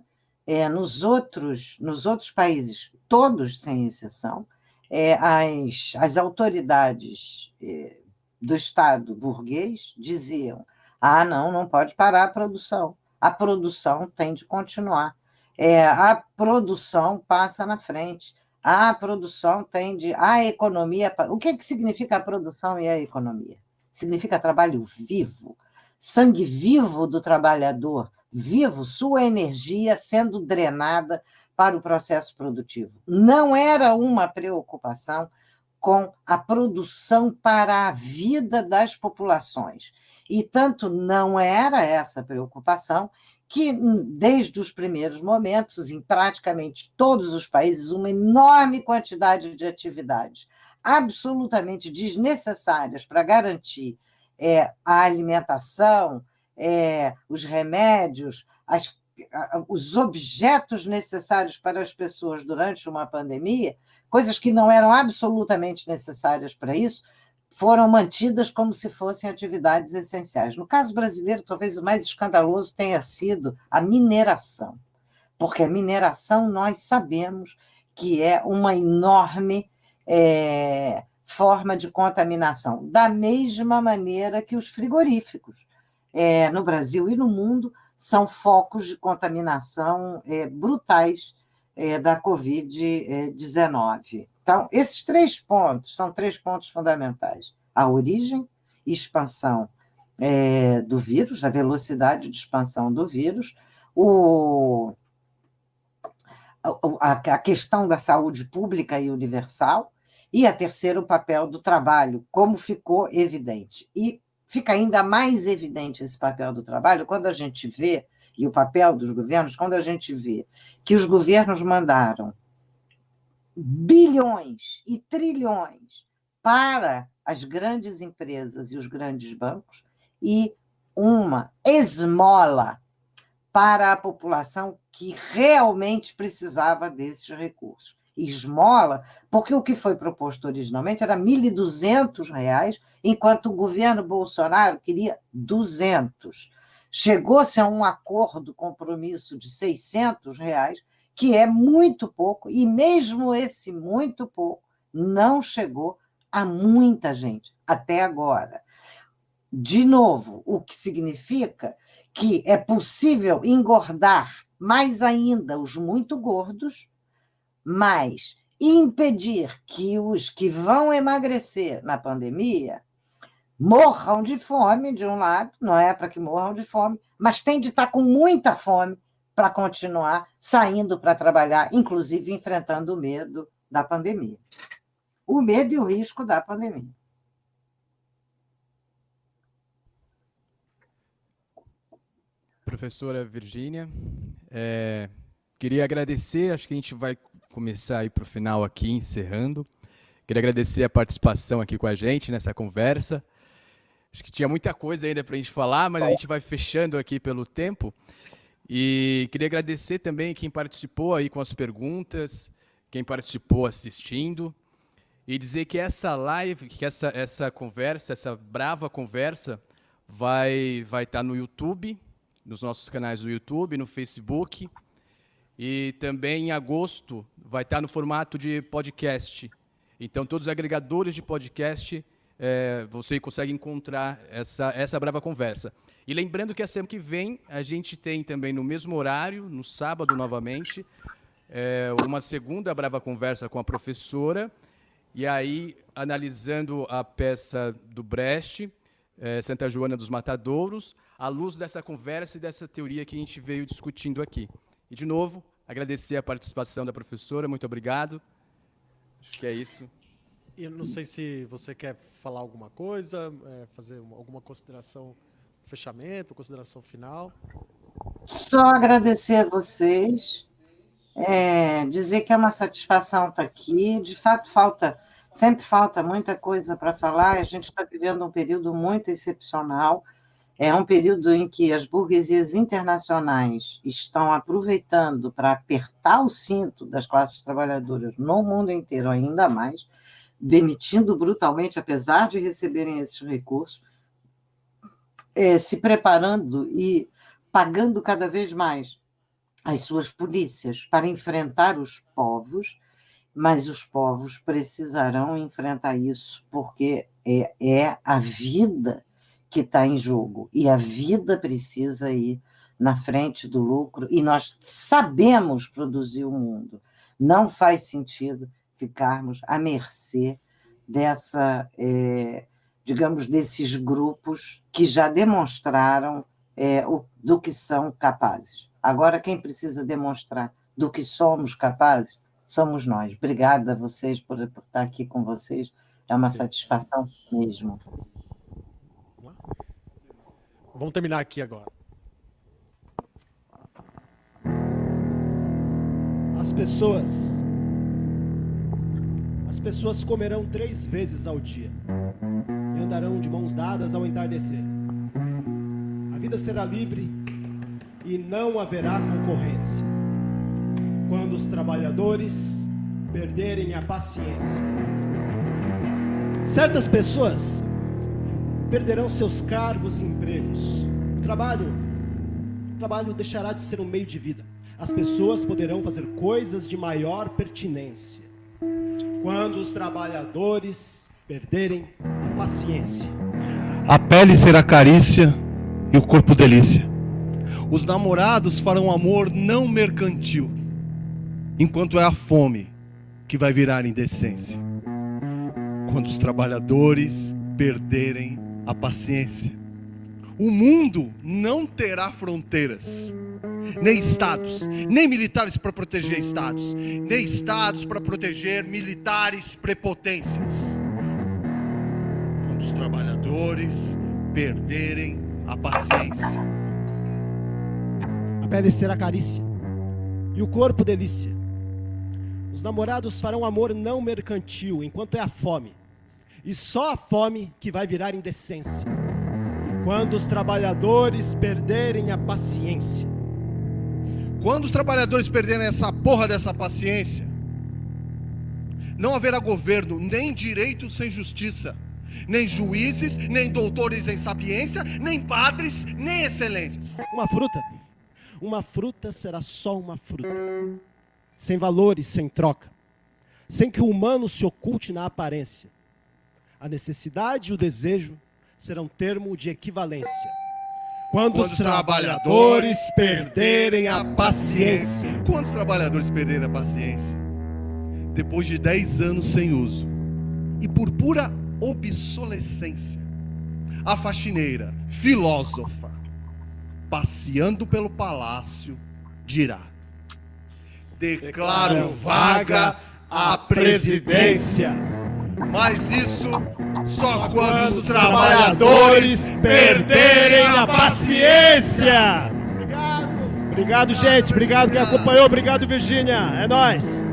nos outros países, todos sem exceção, as autoridades do Estado burguês diziam: não pode parar a produção tem de continuar. A produção passa na frente, a produção a economia... O que significa a produção e a economia? Significa trabalho vivo, sangue vivo do trabalhador, vivo, sua energia sendo drenada para o processo produtivo. Não era uma preocupação com a produção para a vida das populações. E tanto não era essa preocupação que, desde os primeiros momentos, em praticamente todos os países, uma enorme quantidade de atividades absolutamente desnecessárias para garantir a alimentação, os remédios, os objetos necessários para as pessoas durante uma pandemia, coisas que não eram absolutamente necessárias para isso, foram mantidas como se fossem atividades essenciais. No caso brasileiro, talvez o mais escandaloso tenha sido a mineração, porque a mineração nós sabemos que é uma enorme forma de contaminação, da mesma maneira que os frigoríficos, no Brasil e no mundo, são focos de contaminação brutais da Covid-19. Então, esses 3 pontos são 3 pontos fundamentais: a origem e expansão do vírus, a velocidade de expansão do vírus, a questão da saúde pública e universal, e a terceira, o papel do trabalho, como ficou evidente. E fica ainda mais evidente esse papel do trabalho quando a gente vê, e o papel dos governos, quando a gente vê que os governos mandaram bilhões e trilhões para as grandes empresas e os grandes bancos e uma esmola para a população que realmente precisava desses recursos. Esmola, porque o que foi proposto originalmente era R$ 1.200, enquanto o governo Bolsonaro queria 200. Chegou-se a um acordo, compromisso de R$ 600, que é muito pouco, e mesmo esse muito pouco não chegou a muita gente até agora. De novo, o que significa que é possível engordar mais ainda os muito gordos, mas impedir que os que vão emagrecer na pandemia morram de fome, de um lado, não é para que morram de fome, mas tem de estar com muita fome para continuar saindo para trabalhar, inclusive enfrentando o medo da pandemia. O medo e o risco da pandemia. Professora Virgínia, queria agradecer, acho que a gente vai começar aí para o final aqui, encerrando. Queria agradecer a participação aqui com a gente nessa conversa. Acho que tinha muita coisa ainda para a gente falar, mas a gente vai fechando aqui pelo tempo. E queria agradecer também quem participou aí com as perguntas, quem participou assistindo, e dizer que essa live, que essa conversa, essa brava conversa, vai estar no YouTube, nos nossos canais do YouTube, no Facebook, e também em agosto vai estar no formato de podcast. Então, todos os agregadores de podcast, você consegue encontrar essa brava conversa. E lembrando que a semana que vem, a gente tem também no mesmo horário, no sábado novamente, uma segunda brava conversa com a professora, e aí analisando a peça do Brecht, Santa Joana dos Matadouros, à luz dessa conversa e dessa teoria que a gente veio discutindo aqui. E, de novo, agradecer a participação da professora, muito obrigado. Acho que é isso. Eu não sei se você quer falar alguma coisa, fazer alguma consideração, fechamento, consideração final. Só agradecer a vocês, dizer que é uma satisfação estar aqui. De fato, sempre falta muita coisa para falar. A gente está vivendo um período muito excepcional. É um período em que as burguesias internacionais estão aproveitando para apertar o cinto das classes trabalhadoras no mundo inteiro ainda mais, demitindo brutalmente, apesar de receberem esses recursos, se preparando e pagando cada vez mais as suas polícias para enfrentar os povos, mas os povos precisarão enfrentar isso, porque é a vida que está em jogo, e a vida precisa ir na frente do lucro, e nós sabemos produzir o mundo. Não faz sentido ficarmos à mercê desses grupos que já demonstraram do que são capazes. Agora, quem precisa demonstrar do que somos capazes, somos nós. Obrigada a vocês por estar aqui com vocês. É uma satisfação mesmo. Vamos terminar aqui agora. As pessoas comerão 3 vezes ao dia e andarão de mãos dadas ao entardecer. A vida será livre e não haverá concorrência. Quando os trabalhadores perderem a paciência. Certas pessoas perderão seus cargos e empregos. O trabalho deixará de ser um meio de vida. As pessoas poderão fazer coisas de maior pertinência. Quando os trabalhadores perderem a paciência. A pele será carícia e o corpo delícia. Os namorados farão amor não mercantil, enquanto é a fome que vai virar indecência. Quando os trabalhadores perderem a paciência. O mundo não terá fronteiras, nem estados, nem militares para proteger estados, nem estados para proteger militares prepotências. Quando os trabalhadores perderem a paciência. A pele será carícia e o corpo delícia. Os namorados farão amor não mercantil, enquanto é a fome. E só a fome que vai virar indecência. Quando os trabalhadores perderem a paciência. Quando os trabalhadores perderem essa porra dessa paciência, não haverá governo, nem direito sem justiça, nem juízes, nem doutores em sapiência, nem padres, nem excelências. Uma fruta será só uma fruta, sem valores, sem troca, sem que o humano se oculte na aparência. A necessidade e o desejo serão termo de equivalência. Quando os trabalhadores perderem a paciência. Quando os trabalhadores perderem a paciência, depois de 10 anos sem uso, e por pura obsolescência, a faxineira, filósofa, passeando pelo palácio, dirá: declaro vaga a presidência. Mas isso só quando os trabalhadores perderem a paciência. Obrigado, gente. Obrigado quem acompanhou. Obrigado, Virgínia. É nóis.